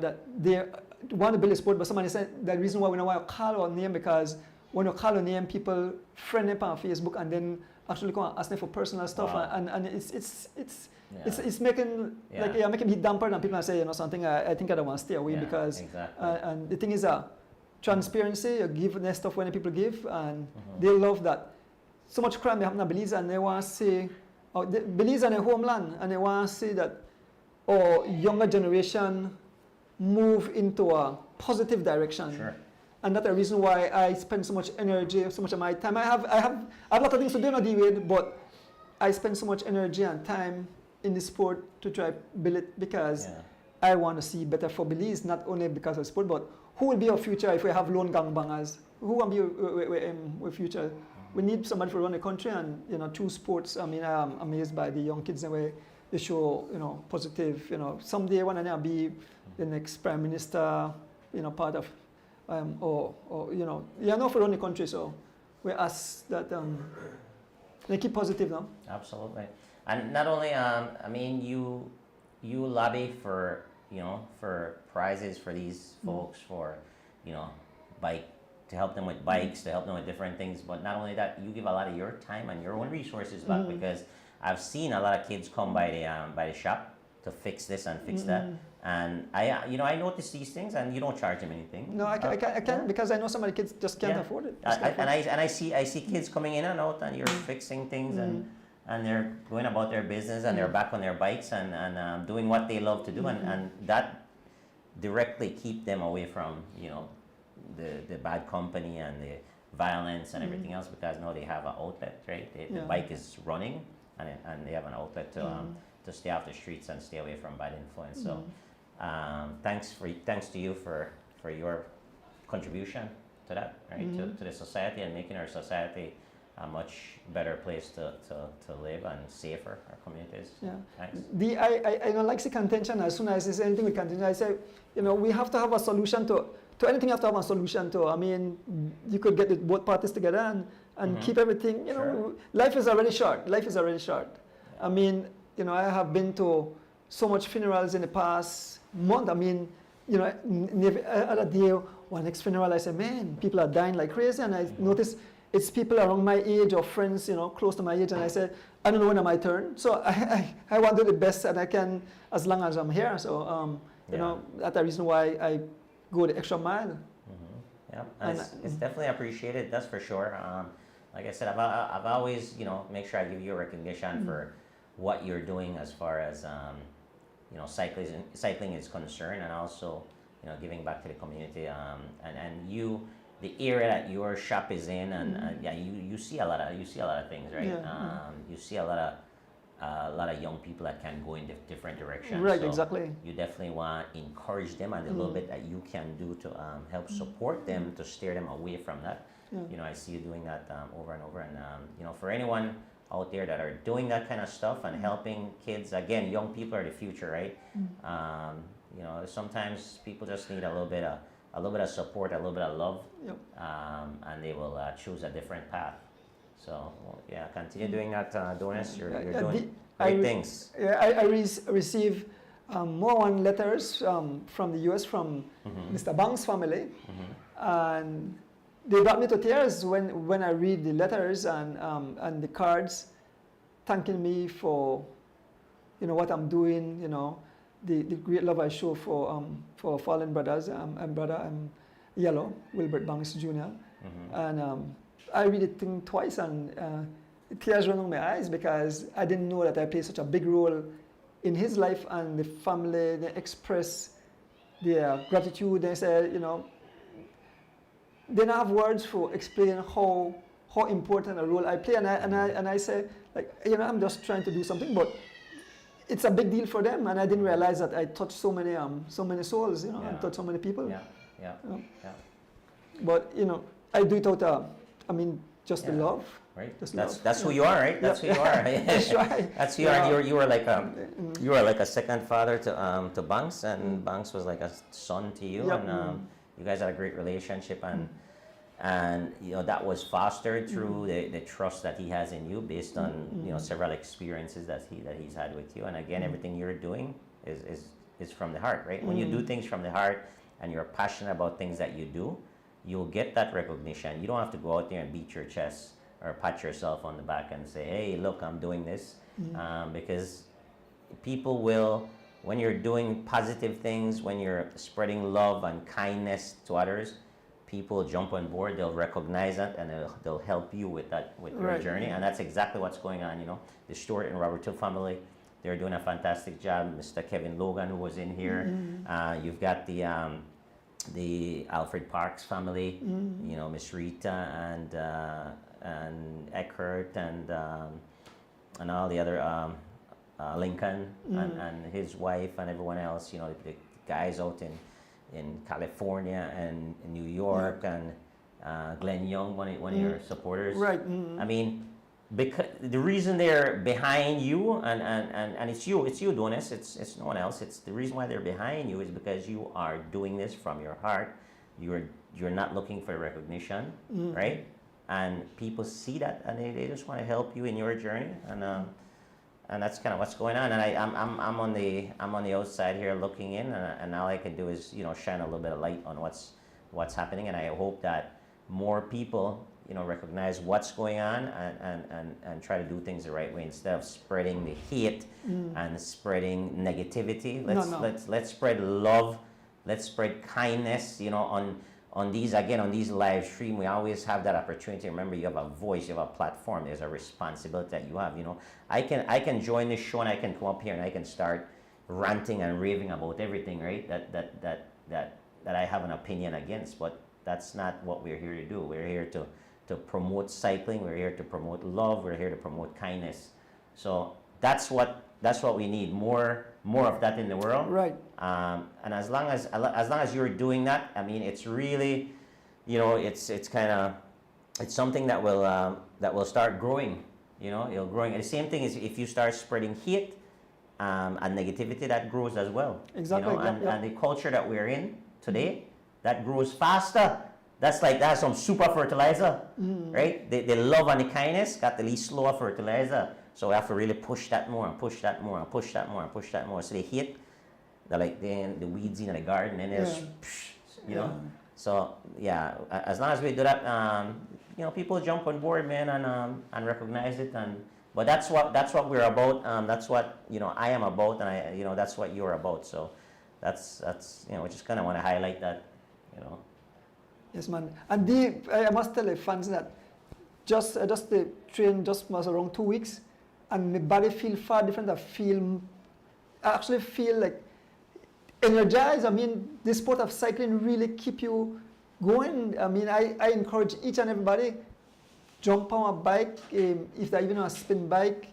that they want to build a sport, but somebody said the reason why we don't want to call our name, because when you call your name, people friend them on Facebook and then actually go and ask them for personal stuff. Wow. and it's making making me damper, and people say something I think I don't want to stay away, because exactly. And the thing is transparency. You give their stuff when the people give, and they love that. So much crime they happen in Belize, and they want to see Belize and their homeland, and they want to see that our younger generation move into a positive direction. Sure. And that's the reason why I spend so much energy, so much of my time. I have a lot of things to do on D-Wade, but I spend so much energy and time in the sport to try to build it, because I want to see better for Belize, not only because of sport, but who will be our future if we have lone gangbangers? Who will be our future? We need somebody to run the country, and through sports. I mean, I'm amazed by the young kids in the way they show positive. Someday when I be the next prime minister, part of. For run the country, so we ask that they keep positive now. Absolutely, and not only I mean you lobby for for prizes for these folks, for bike, to help them with bikes, to help them with different things. But not only that, you give a lot of your time and your own resources back, because I've seen a lot of kids come by the shop to fix this and fix that. And I notice these things, and you don't charge them anything. No, I can't, because I know some of the kids just can't afford it. I see kids coming in and out, and you're fixing things, and they're going about their business, and they're back on their bikes and doing what they love to do, and that directly keep them away from the bad company and the violence and everything else, because now they have an outlet, right? The bike is running, and they have an outlet to stay off the streets and stay away from bad influence. So thanks to you for your contribution to that, right? To the society, and making our society a much better place to live, and safer, our communities. Yeah. Thanks. I don't like the contention. As soon as there's anything with contention, I say, we have to have a solution to anything. You have to have a solution to. I mean, you could get both parties together and keep everything. Sure. Life is already short. Life is already short. I mean, I have been to so much funerals in the past month. I mean, other day, one next funeral, I said, man, people are dying like crazy, and I notice it's people around my age or friends, close to my age, and I said, I don't know when it's my turn. So I want to do the best that I can as long as I'm here. So, that's the reason why I go the extra mile. Yeah, and it's definitely appreciated, that's for sure. Like I said, I've always, make sure I give you a recognition for what you're doing as far as, cycling is concerned, and also, giving back to the community. And you, the area that your shop is in, and you see a lot of things, right? You see a lot of young people that can go in different directions. Right, so exactly. You definitely want to encourage them, and a little bit that you can do to help support them, to steer them away from that. I see you doing that over and over, and for anyone out there that are doing that kind of stuff and helping kids, again, young people are the future, right? Sometimes people just need a little bit of support, a little bit of love, and they will choose a different path. So continue doing that, DUSCUSS. You're doing. Great things. Yeah, I receive more one letters from the US from Mr. Banks' family, and they brought me to tears when I read the letters and the cards thanking me for what I'm doing, the great love I show for fallen brothers. I'm brother Yellow, Wilbert Banks Jr. And I read the thing twice and tears run on my eyes because I didn't know that I played such a big role in his life, and the family, they express their gratitude. They say, they don't have words for explaining how important a role I play. And I say, like, I'm just trying to do something, but it's a big deal for them. And I didn't realize that I touched so many souls, and touched so many people. Yeah. But, I do it out, just the love. Right. Love. That's who you are, right? That's who you are. That's right. That's who you are. And you were like a second father to Banks, and Banks was like a son to you, and you guys had a great relationship, and that was fostered through the trust that he has in you, based on several experiences that he's had with you. And again, everything you're doing is from the heart, right? When you do things from the heart and you're passionate about things that you do, you'll get that recognition. You don't have to go out there and beat your chest or pat yourself on the back and say, hey, look, I'm doing this. Because people will, when you're doing positive things, when you're spreading love and kindness to others, people jump on board, they'll recognize that, and they'll help you with your journey. And that's exactly what's going on. The Stewart and Robert Hill family, they're doing a fantastic job. Mr. Kevin Logan, who was in here. You've got the Alfred Parks family, Miss Rita and Eckhart and all the other Lincoln and his wife and everyone else. The guys out in California and in New York, and Glenn Young, one of your supporters. Right. Because the reason they're behind you, and it's you doing this, it's no one else. It's the reason why they're behind you is because you are doing this from your heart. You're not looking for recognition, right? And people see that, and they just want to help you in your journey, and that's kind of what's going on. And I'm on the outside here looking in, and all I can do is shine a little bit of light on what's happening, and I hope that more people recognize what's going on and try to do things the right way instead of spreading the hate and spreading negativity. Let's spread love. Let's spread kindness. On these live stream, we always have that opportunity. Remember, you have a voice, you have a platform. There's a responsibility that you have. I can join this show and I can come up here and I can start ranting and raving about everything, right? That I have an opinion against, but that's not what we're here to do. We're here to promote cycling. We're here to promote love. We're here to promote kindness. So that's what we need, more of that in the world. Right. And as long as you're doing that, it's really, it's something that will start growing. It'll growing. And the same thing is if you start spreading hate and negativity, that grows as well. Exactly. And the culture that we're in today, that grows faster. That's some super fertilizer, right? The love and the kindness got the least slower fertilizer. So we have to really push that more and push that more and push that more and push that more. So they hit the weeds in the garden, and So as long as we do that, people jump on board, man, and recognize it. But that's what we're about. That's what I am about, and that's what you're about. So that's we just kind of want to highlight that, Yes, man. And I must tell the fans that just the train just was around 2 weeks, and my body feel far different. I actually feel like energized. This sport of cycling really keep you going. I encourage each and everybody, jump on a bike, if they're even on a spin bike,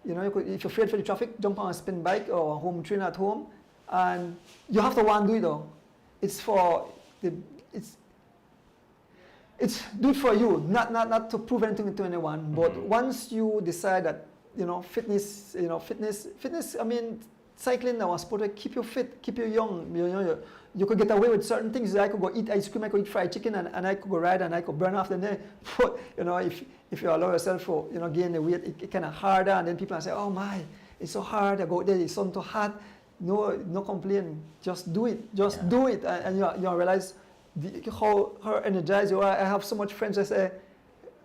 if you're afraid for the traffic, jump on a spin bike or a home trainer at home, and you have to want to do it though. It's do it for you, not to prove anything to anyone. But once you decide that fitness, cycling now, a sport that keep you fit, keep you young. You could get away with certain things. I could go eat ice cream, I could eat fried chicken, and I could go ride and I could burn off the day. But if you allow yourself for gain the weight, it kind of harder, and then people say, oh my, it's so hard. I go out there, it's sun too hot. No complain. Just do it. Just do it. And you realize how energized you are. I have so much friends that say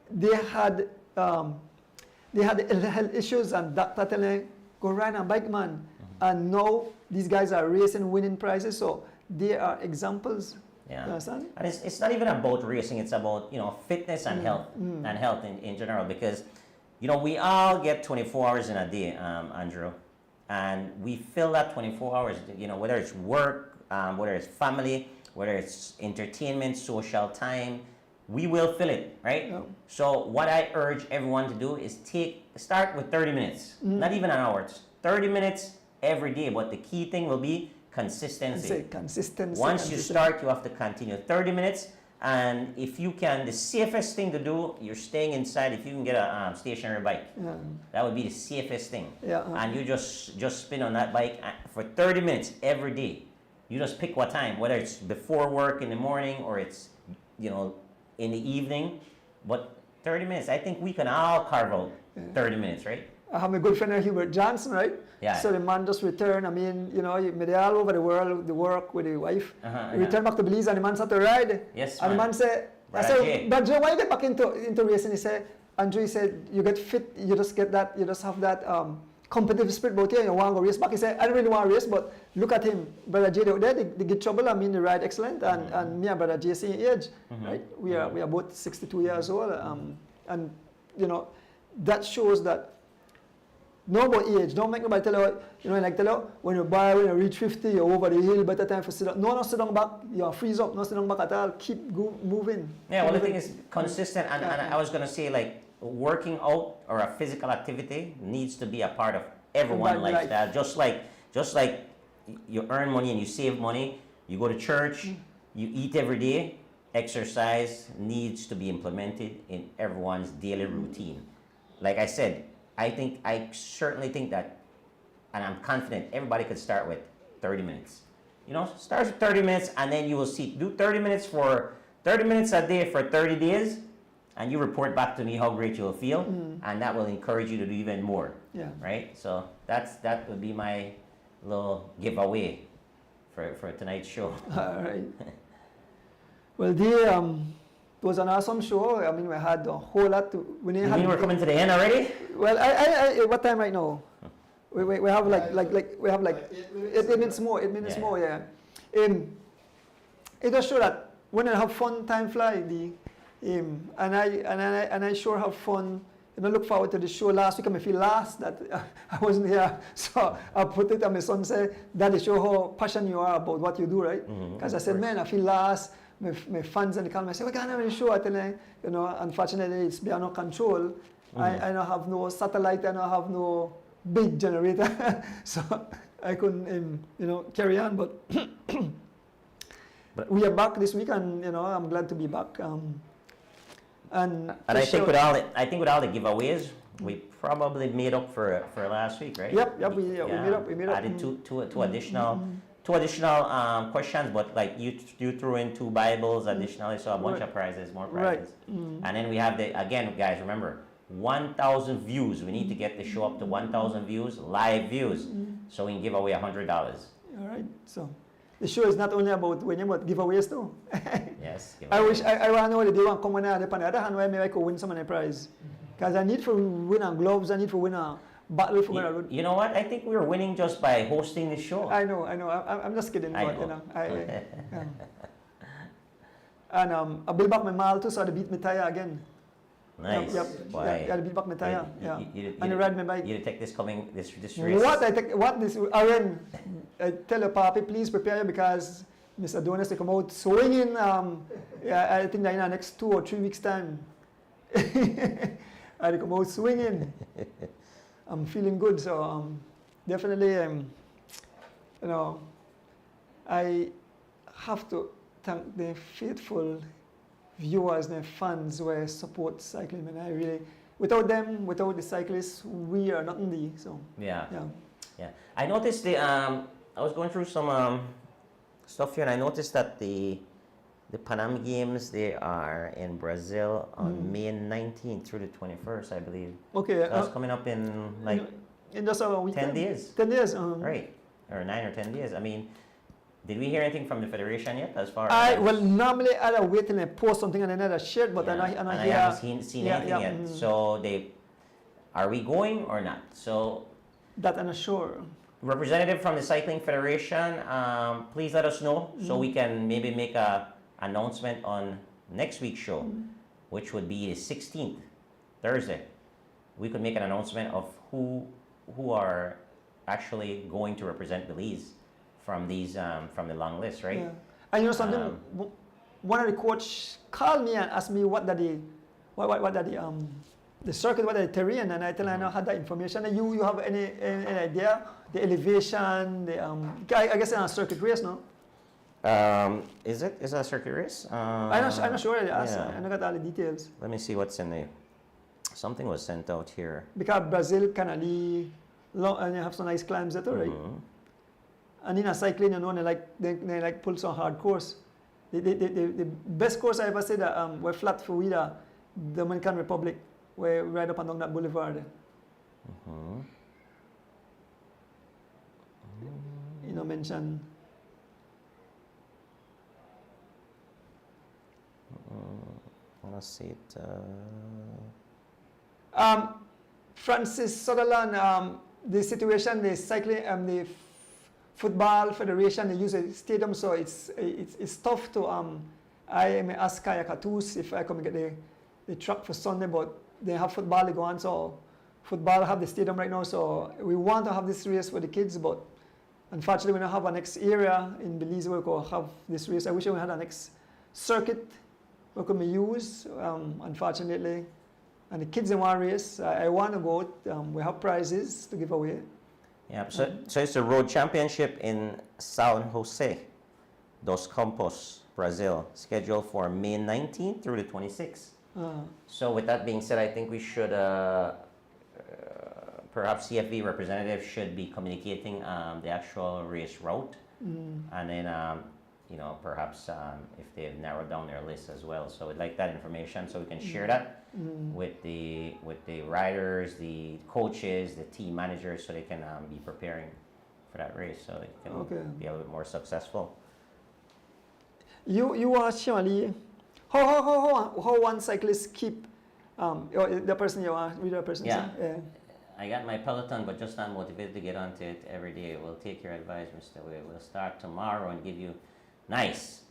they had health issues and doctor telling them, go ride a bike, man. And now these guys are racing, winning prizes. So they are examples. Yeah. You understand? And it's not even about racing, it's about, fitness and health and health in general, because, we all get 24 hours in a day, Andrew, and we fill that 24 hours, whether it's work, whether it's family, whether it's entertainment, social time, we will fill it, right? Yeah. So what I urge everyone to do is start with 30 minutes, not even an hour, it's 30 minutes every day, but the key thing will be consistency. Once you start, you have to continue 30 minutes. And if you can, the safest thing to do, you're staying inside. If you can get a stationary bike, that would be the safest thing. And you just spin on that bike for 30 minutes every day. You just pick what time, whether it's before work in the morning or it's, in the evening. But 30 minutes, I think we can all carve out 30 minutes, right? I have a good friend, Hubert Johnson, right? Yeah. So the man just returned. I mean, they're all over the world, the work with the wife. He returned back to Belize and the man started to ride. Yes, and the man said, I said, but Joe, why you get back into racing? He said, Andrew, he said, you get fit, you just get that, you just have that competitive spirit about you and you want to go race back. He said, I don't really want to race, but look at him. Brother Jay, out there, they get trouble. I mean, they ride excellent. And me and Brother Jay, same age, right? We are both 62 years old. And, that shows that no about age. Don't make nobody tell you, when you reach 50, you're over the hill, better time for sit down. No, sit down back. You're freeze up. No, sit down back at all. Keep moving. Yeah, well, the thing is consistent. And I was going to say, working out or a physical activity needs to be a part of everyone's lifestyle. Just like you earn money and you save money, you go to church, you eat every day, exercise needs to be implemented in everyone's daily routine. Like I said, I certainly think that, and I'm confident everybody could start with 30 minutes. Start with 30 minutes and then you will see, do 30 minutes a day for 30 days and you report back to me how great you'll feel and that will encourage you to do even more. Yeah. Right? So that would be my little giveaway for tonight's show. All right. Well, it was an awesome show. I mean, we had a whole lot to... You mean we're coming to the end already? Well, I what time right now? We have we have 8 minutes more. 8 minutes more, yeah. It does show that when I have fun, time fly. And I sure have fun. I look forward to the show. Last week I feel last that I wasn't here, so I put it. And my son said, "Daddy, show how passionate you are about what you do, right?" Because I said, "Man, I feel last." My fans and the call me say, "We can't have any show." I tell them, unfortunately, it's beyond our control. I don't have no satellite. I don't have no big generator, so I couldn't, carry on. But we are back this week, and I'm glad to be back. And I think with all the giveaways, we probably made up for last week, right? Yep. We made up. Added two additional. Two additional questions, but you threw in 2 Bibles additionally, so a bunch of prizes, more prizes. Right. And then we have again, guys, remember, 1,000 views. We need to get the show up to 1,000 views, live views, so we can give away $100. All right. So the show is not only about winning, but giveaways too. Yes. I wish I want to know the day one come on the other hand where maybe I could win some of the prize, because I need to win a gloves. I need to win a battle for me. You know what? I think we were winning just by hosting the show. I know. I'm just kidding. But, and I build back my mile too, so I beat my tire again. Nice. Yep. I beat back my tire. And I ride my bike. You take this race. What this? Aaron, I tell your papi, please prepare you, because Mr. Donis to come out swinging. I think that in the next 2 or 3 weeks time, I come out swinging. I'm feeling good, so definitely, I have to thank the faithful viewers and fans who support cycling. And I really, without them, without the cyclists, we are nothing. So yeah. I noticed I was going through some stuff here, and I noticed that the Pan Am Games, they are in Brazil on May 19th through the 21st, I believe. Okay. So that's coming up in in just a week. 10 days. 10 days. Right. Or 9 or 10 days. I mean, did we hear anything from the federation yet as far Well, normally I'd wait till I post something and then I'd share it, but yeah. I haven't seen anything yet. So are we going or not? So that I'm not sure. Representative from the Cycling Federation, please let us know so we can maybe make a announcement on next week's show, which would be the 16th, Thursday. We could make an announcement of who are actually going to represent Belize from these from the long list, right? Yeah. And you know something, one of the coach called me and asked me what that the circuit, what the terrain, and I tell him I don't have that information. And you have any idea? The elevation, I guess it's a circuit race, no? Is it a circuit race? I'm not sure. I don't got all the details. Let me see what's in there. Something was sent out here. Because Brazil kind of long, and you have some nice climbs that, right? And in a cycling, you know, they like pull some hard course. The best course I ever said that were flat for we the Dominican Republic, where we ride up and down that boulevard. You know, mention. Let's see it. Francis Sutherland, the situation, the cycling, the football federation, they use a stadium, so it's tough to. I may ask Kaya Katus if I come get the track for Sunday, but they have football they go on, so football have the stadium right now, so we want to have this race for the kids, but unfortunately we don't have a next area in Belize where we could have this race. I wish we had a next circuit we could use, unfortunately. And the kids in one race, I want to go. We have prizes to give away. Yeah, so it's the road championship in San Jose dos Campos, Brazil, scheduled for May 19th through the 26th. So with that being said, I think we should, perhaps CFV representative should be communicating the actual race route. And then, you know, perhaps if they've narrowed down their list as well. So we'd like that information so we can share that with the riders, the coaches, the team managers, so they can be preparing for that race, so they can be a little bit more successful. You are surely how one cyclist keep the person you are with the person. Yeah. I got my peloton, but just not motivated to get onto it every day. We'll take your advice, Mr. Wade. We'll start tomorrow and give you nice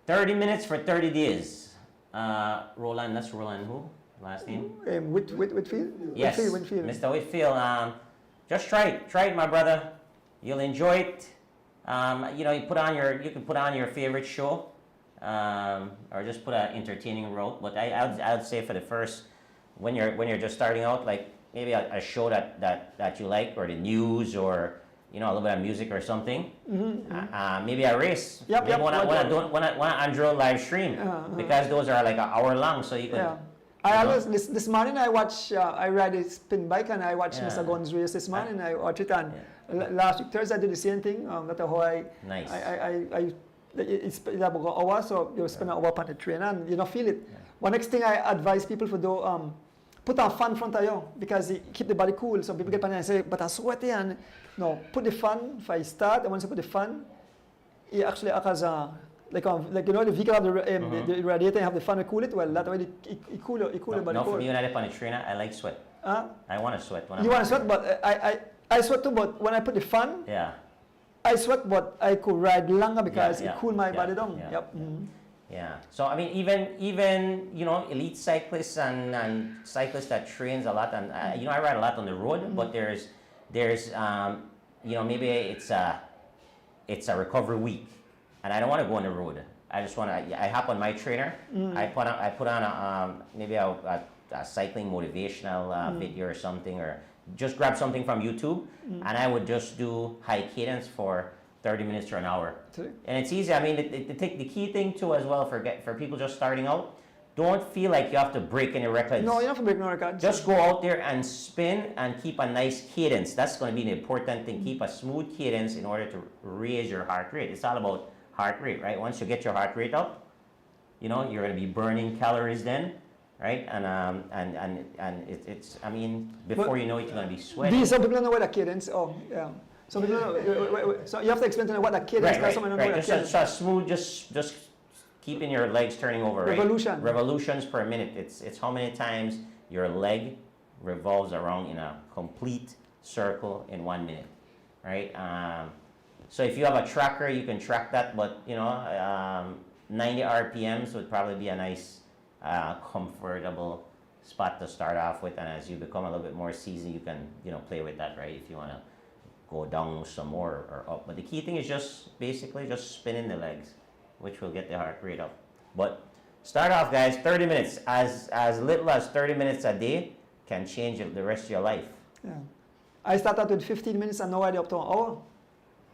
30 minutes for 30 days. Roland, that's Roland who? Last name? Whitfield? Yes, Whitfield. Mr. Whitfield. Just try it, my brother. You'll enjoy it. You know, you can put on your favorite show, or just put an entertaining route. But I would say for the first, when you're just starting out, like maybe a show that you like, or the news, or you know, a little bit of music or something. Maybe a race. Maybe one Android live stream, because those are like an hour long, so you can. Yeah. I always this morning I ride a spin bike and I watched Mr. Gunn's race this morning. I watched it, and last week Thursday I did the same thing. That's how it's about an hour, so you spend an hour on the train and you don't feel it. One next thing I advise people to do, put a fan in front of you, because it keep the body cool. So people get panic and say, but I'm sweaty, and no, put the fan if I start, and once you put the fan, it actually acts as a like you know, the vehicle have the radiator and have the fan to cool it. Well, that way it cool the body. No, for me when I dip on the trainer, I like sweat. I want to sweat when you want to sweat, but I sweat too. But when I put the fan, I sweat, but I could ride longer because it cool my body down. Yeah. So I mean, even you know, elite cyclists and cyclists that trains a lot, and you know, I ride a lot on the road, but there's you know, maybe it's a recovery week, and I don't want to go on the road. I just want to. I hop on my trainer. I put on maybe a cycling motivational video or something, or just grab something from YouTube, and I would just do high cadence for 30 minutes to an hour. And it's easy. I mean, the key thing too as well for people just starting out, don't feel like you have to break any records. No, you don't have to break no records. Just go out there and spin and keep a nice cadence. That's going to be the important thing. Keep a smooth cadence in order to raise your heart rate. It's all about heart rate, right? Once you get your heart rate up, you know, you're going to be burning calories then, right? And it's I mean, before you know it, you're gonna be sweating. These some people don't know what a cadence. Oh, yeah. Some people don't know. So you have to explain to them what a cadence is. Someone don't know what a cadence. Just smooth, just keeping your legs turning over. Revolution. Right? Revolutions per minute. It's how many times your leg revolves around in a complete circle in 1 minute, right? So if you have a tracker, you can track that, but 90 RPMs would probably be a nice, comfortable spot to start off with, and as you become a little bit more seasoned, you can play with that, right? If you want to go down some more or up, but the key thing is just basically just spinning the legs, which will get the heart rate up. But start off, guys, 30 minutes, as little as 30 minutes a day can change the rest of your life. Yeah. I started with 15 minutes and now I'm up to an hour.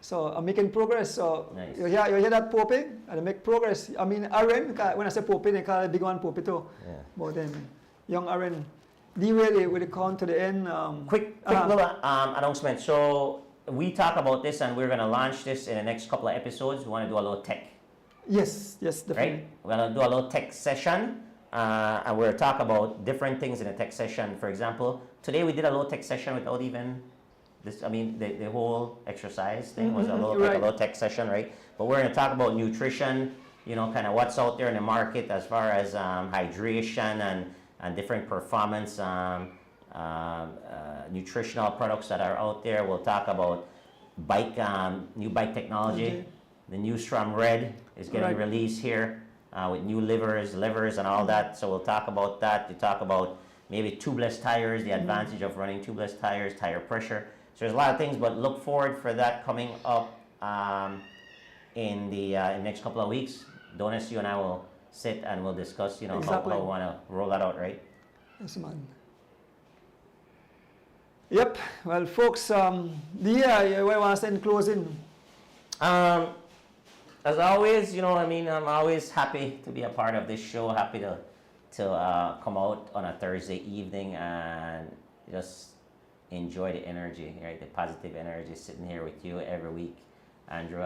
So I'm making progress. So nice. you hear that Poppy? And I make progress. I mean, Aaron, when I say Poppy, they call it big one Poppy too. Yeah. But then, young Aaron, with the count to the end. Quick little announcement. So we talk about this and we're going to launch this in the next couple of episodes. We want to do a little tech. Yes, definitely. Right? We're going to do a little tech session. And we'll talk about different things in a tech session. For example, today we did a little tech session without even this. I mean, the whole exercise thing was a little tech session, right? But we're going to talk about nutrition, kind of what's out there in the market as far as hydration and different performance nutritional products that are out there. We'll talk about new bike technology. The new Strom Red is getting released here. With new levers and all that. So we'll talk about that. We talk about maybe tubeless tires, the advantage of running tubeless tires, tire pressure. So there's a lot of things, but look forward for that coming up in the next couple of weeks. Donis, you and I will sit and we'll discuss, how we want to roll that out, right? Yes, man. Yep. Well, folks, what do you want to say in closing? As always, I'm always happy to be a part of this show, happy to come out on a Thursday evening and just enjoy the energy, right? The positive energy sitting here with you every week. Andrew,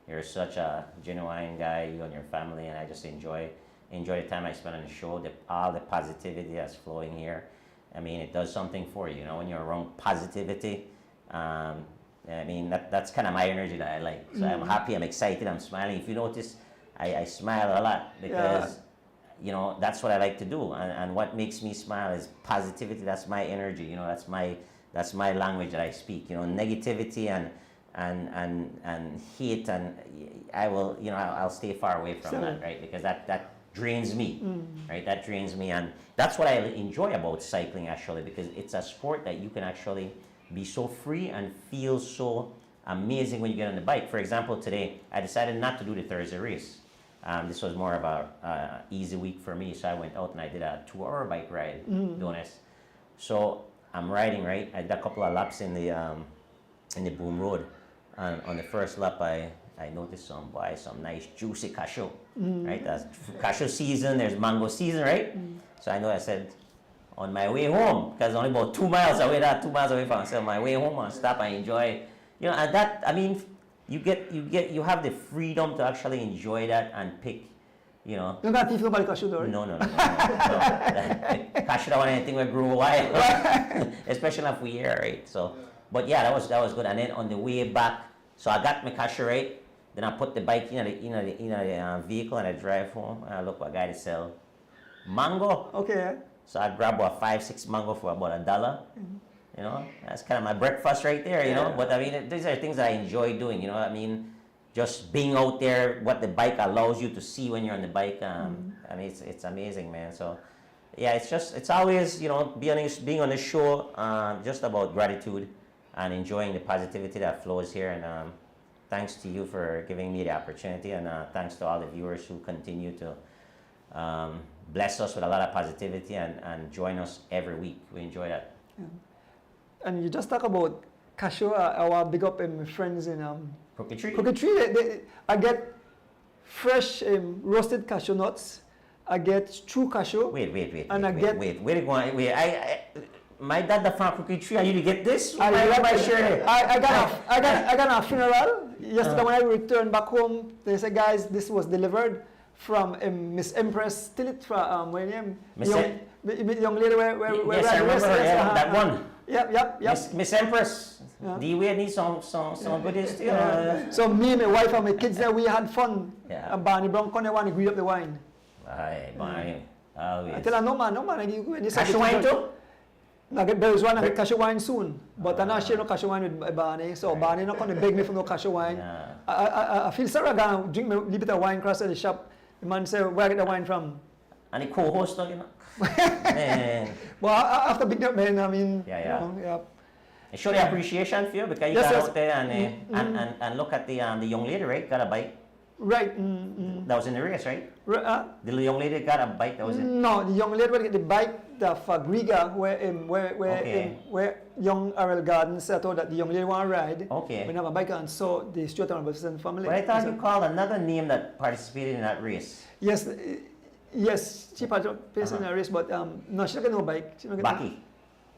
you're such a genuine guy, you and your family, and I just enjoy the time I spend on the show, all the positivity that's flowing here. It does something for you, when you're around positivity. That's kind of my energy that I like. So I'm happy, I'm excited, I'm smiling. If you notice, I smile a lot because, that's what I like to do. And what makes me smile is positivity. That's my energy. That's my language that I speak. Negativity and hate, and I'll stay far away from that, right? Because that drains me, right? That drains me, and that's what I enjoy about cycling actually, because it's a sport that you can actually be so free and feel so amazing when you get on the bike. For example, today I decided not to do the Thursday race. This was more of a easy week for me, so I went out and I did a 2-hour bike ride, Donis. So I'm riding, right? I did a couple of laps in the Boom Road, and on the first lap I noticed some nice juicy cashew, right? That's cashew season. There's mango season, right? So I said, on my way home, because only about 2 miles away from myself, my way home, I'll stop and enjoy, and that, you have the freedom to actually enjoy that and pick, You don't got to about cashew, though, right? No. Cashew don't want anything that grew wild, especially if we here, right? So, but yeah, that was good. And then on the way back, so I got my cashew, right? Then I put the bike in the vehicle and I drive home. And I look for a guy to sell mango. Okay. So I grab about 5-6 mango for about $1. That's kind of my breakfast right there, But these are things that I enjoy doing, just being out there, what the bike allows you to see when you're on the bike. It's amazing, man. So yeah, it's always, being on the show, just about gratitude and enjoying the positivity that flows here. And thanks to you for giving me the opportunity, and thanks to all the viewers who continue to bless us with a lot of positivity and join us every week. We enjoy that. Yeah. And you just talk about cashew. I want to big up my friends in Crooked Tree. Crooked Tree. I get fresh roasted cashew nuts. I get true cashew. Wait. My dad from Crooked Tree. Are you to get this? I got a funeral yesterday. When I returned back home, they said, guys, this was delivered from Miss Empress Tillit from where name? Miss Young lady where yes, I remember her, yeah, that one. Yep. Miss Empress. Yeah. Do we need some goodies too? So me, my wife, and my kids there, we had fun. Yeah. And Barney Brown couldn't want to greet up the wine. Aye, Barney. Always. I tell her, no man, Cashew wine too? No, there is one I get cashew wine soon, but I'm not sharing no cashew wine with Barney, so Barney not going to beg me for no cashew wine. Yeah. I feel sorry, I'm going to drink my little bit of wine across at the shop. The man say, where I get the wine from? And the co-host, you know? Man. Well, after big up, man, I mean, Yeah. You know, yeah. I show the appreciation for you because you Yes, got yes. out there and look at the young lady, right? Got a bike. Right. That was in the race, right? The The young lady got a bike that was in. No, the young lady will get the bike for Griga, Okay. where young Arel Garden said that the young lady want to ride. Okay. We have a bike, and so the Stuart and Robertson family. But I thought you called another name that participated in that race. Yes, she participated in a race, but no, she don't get no bike. She don't get Baki.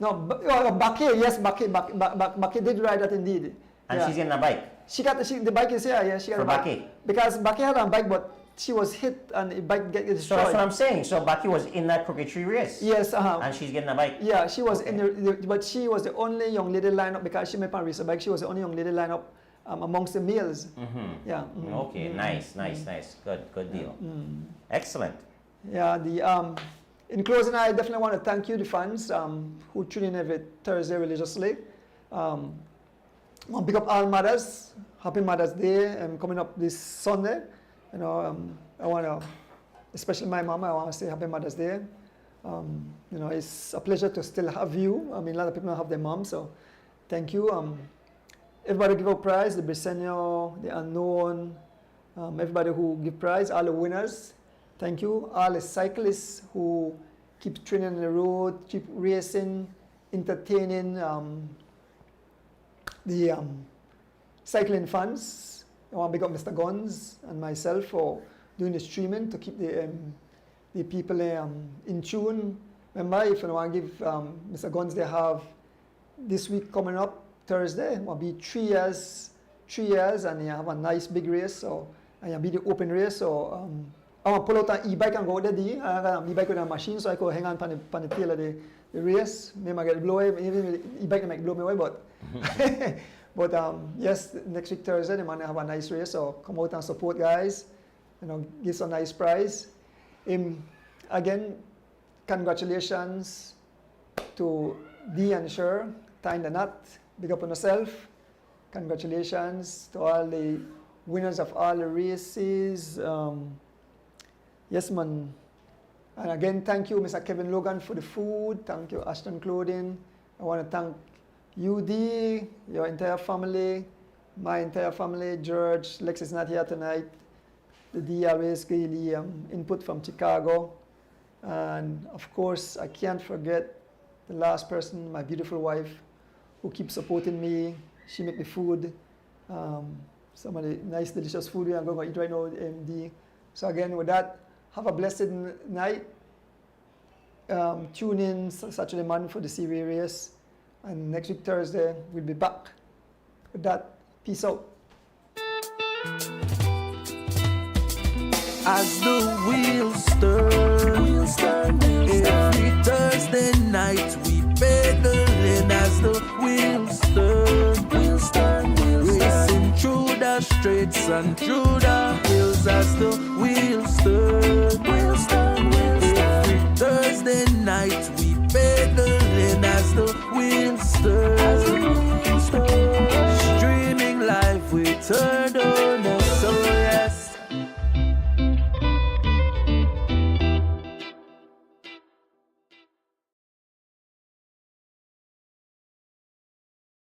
No, Baki, yes, Baki did ride that indeed. And Yeah. she's in a bike. The bike is here, yeah. She got For a bike. Baki. Because Baki had a bike, but she was hit and the bike get So destroyed. that's what I'm saying. So Baki was in that crooked tree race. Yes, And she's getting a bike. yeah, she was Okay. in but she was the only young lady lineup because she made a race bike. She was the only young lady lineup amongst the males. Mm-hmm. Yeah. Okay, nice. Good deal. Excellent. Yeah. In closing, I definitely want to thank you, the fans who tune in every Thursday religiously. I want to pick up all mothers. Happy Mother's Day coming up this Sunday. You know, I want to, especially my mom, I want to say Happy Mother's Day. You know, it's a pleasure to still have you. I mean, a lot of people don't have their mom, so thank you. Everybody give a prize, the Briseño, the Unknown, everybody who give prize, all the winners. Thank you. All the cyclists who keep training on the road, keep racing, entertaining the cycling fans. I want to big up Mr. Guns and myself for doing the streaming to keep the people in tune. Remember, if you want to give Mr. Guns, they have this week coming up, Thursday, it will be 3 years, and you have a nice big race, so, and you'll be the open race, so I want to pull out an e-bike and go there. I got an e-bike with a machine, so I could hang on the tail of the race. Maybe I get blow away, even the e-bike might blow me away, but but yes, next week Thursday, they might have a nice race, so come out and support, guys. You know, give some nice prize. Again, congratulations to Dee and Sher, tying the knot. Big up on yourself. Congratulations to all the winners of all the races. Yes, man. And again, thank you, Mr. Kevin Logan, for the food. Thank you, Ashton Clothing. I want to thank you, Dee, your entire family, my entire family, George. Lex is not here tonight. The Dee always gave the input from Chicago. And of course, I can't forget the last person, my beautiful wife, who keeps supporting me. She make the food. Some of the nice, delicious food we are going to eat right now, Dee. So again, with that, have a blessed night. Tune in Saturday morning for the Seaway race. And next week, Thursday, we'll be back. With that, peace out. As the wheels turn, every Thursday night we pedaling. As the wheels turn, racing through the streets and through the hills. As the wheels turn.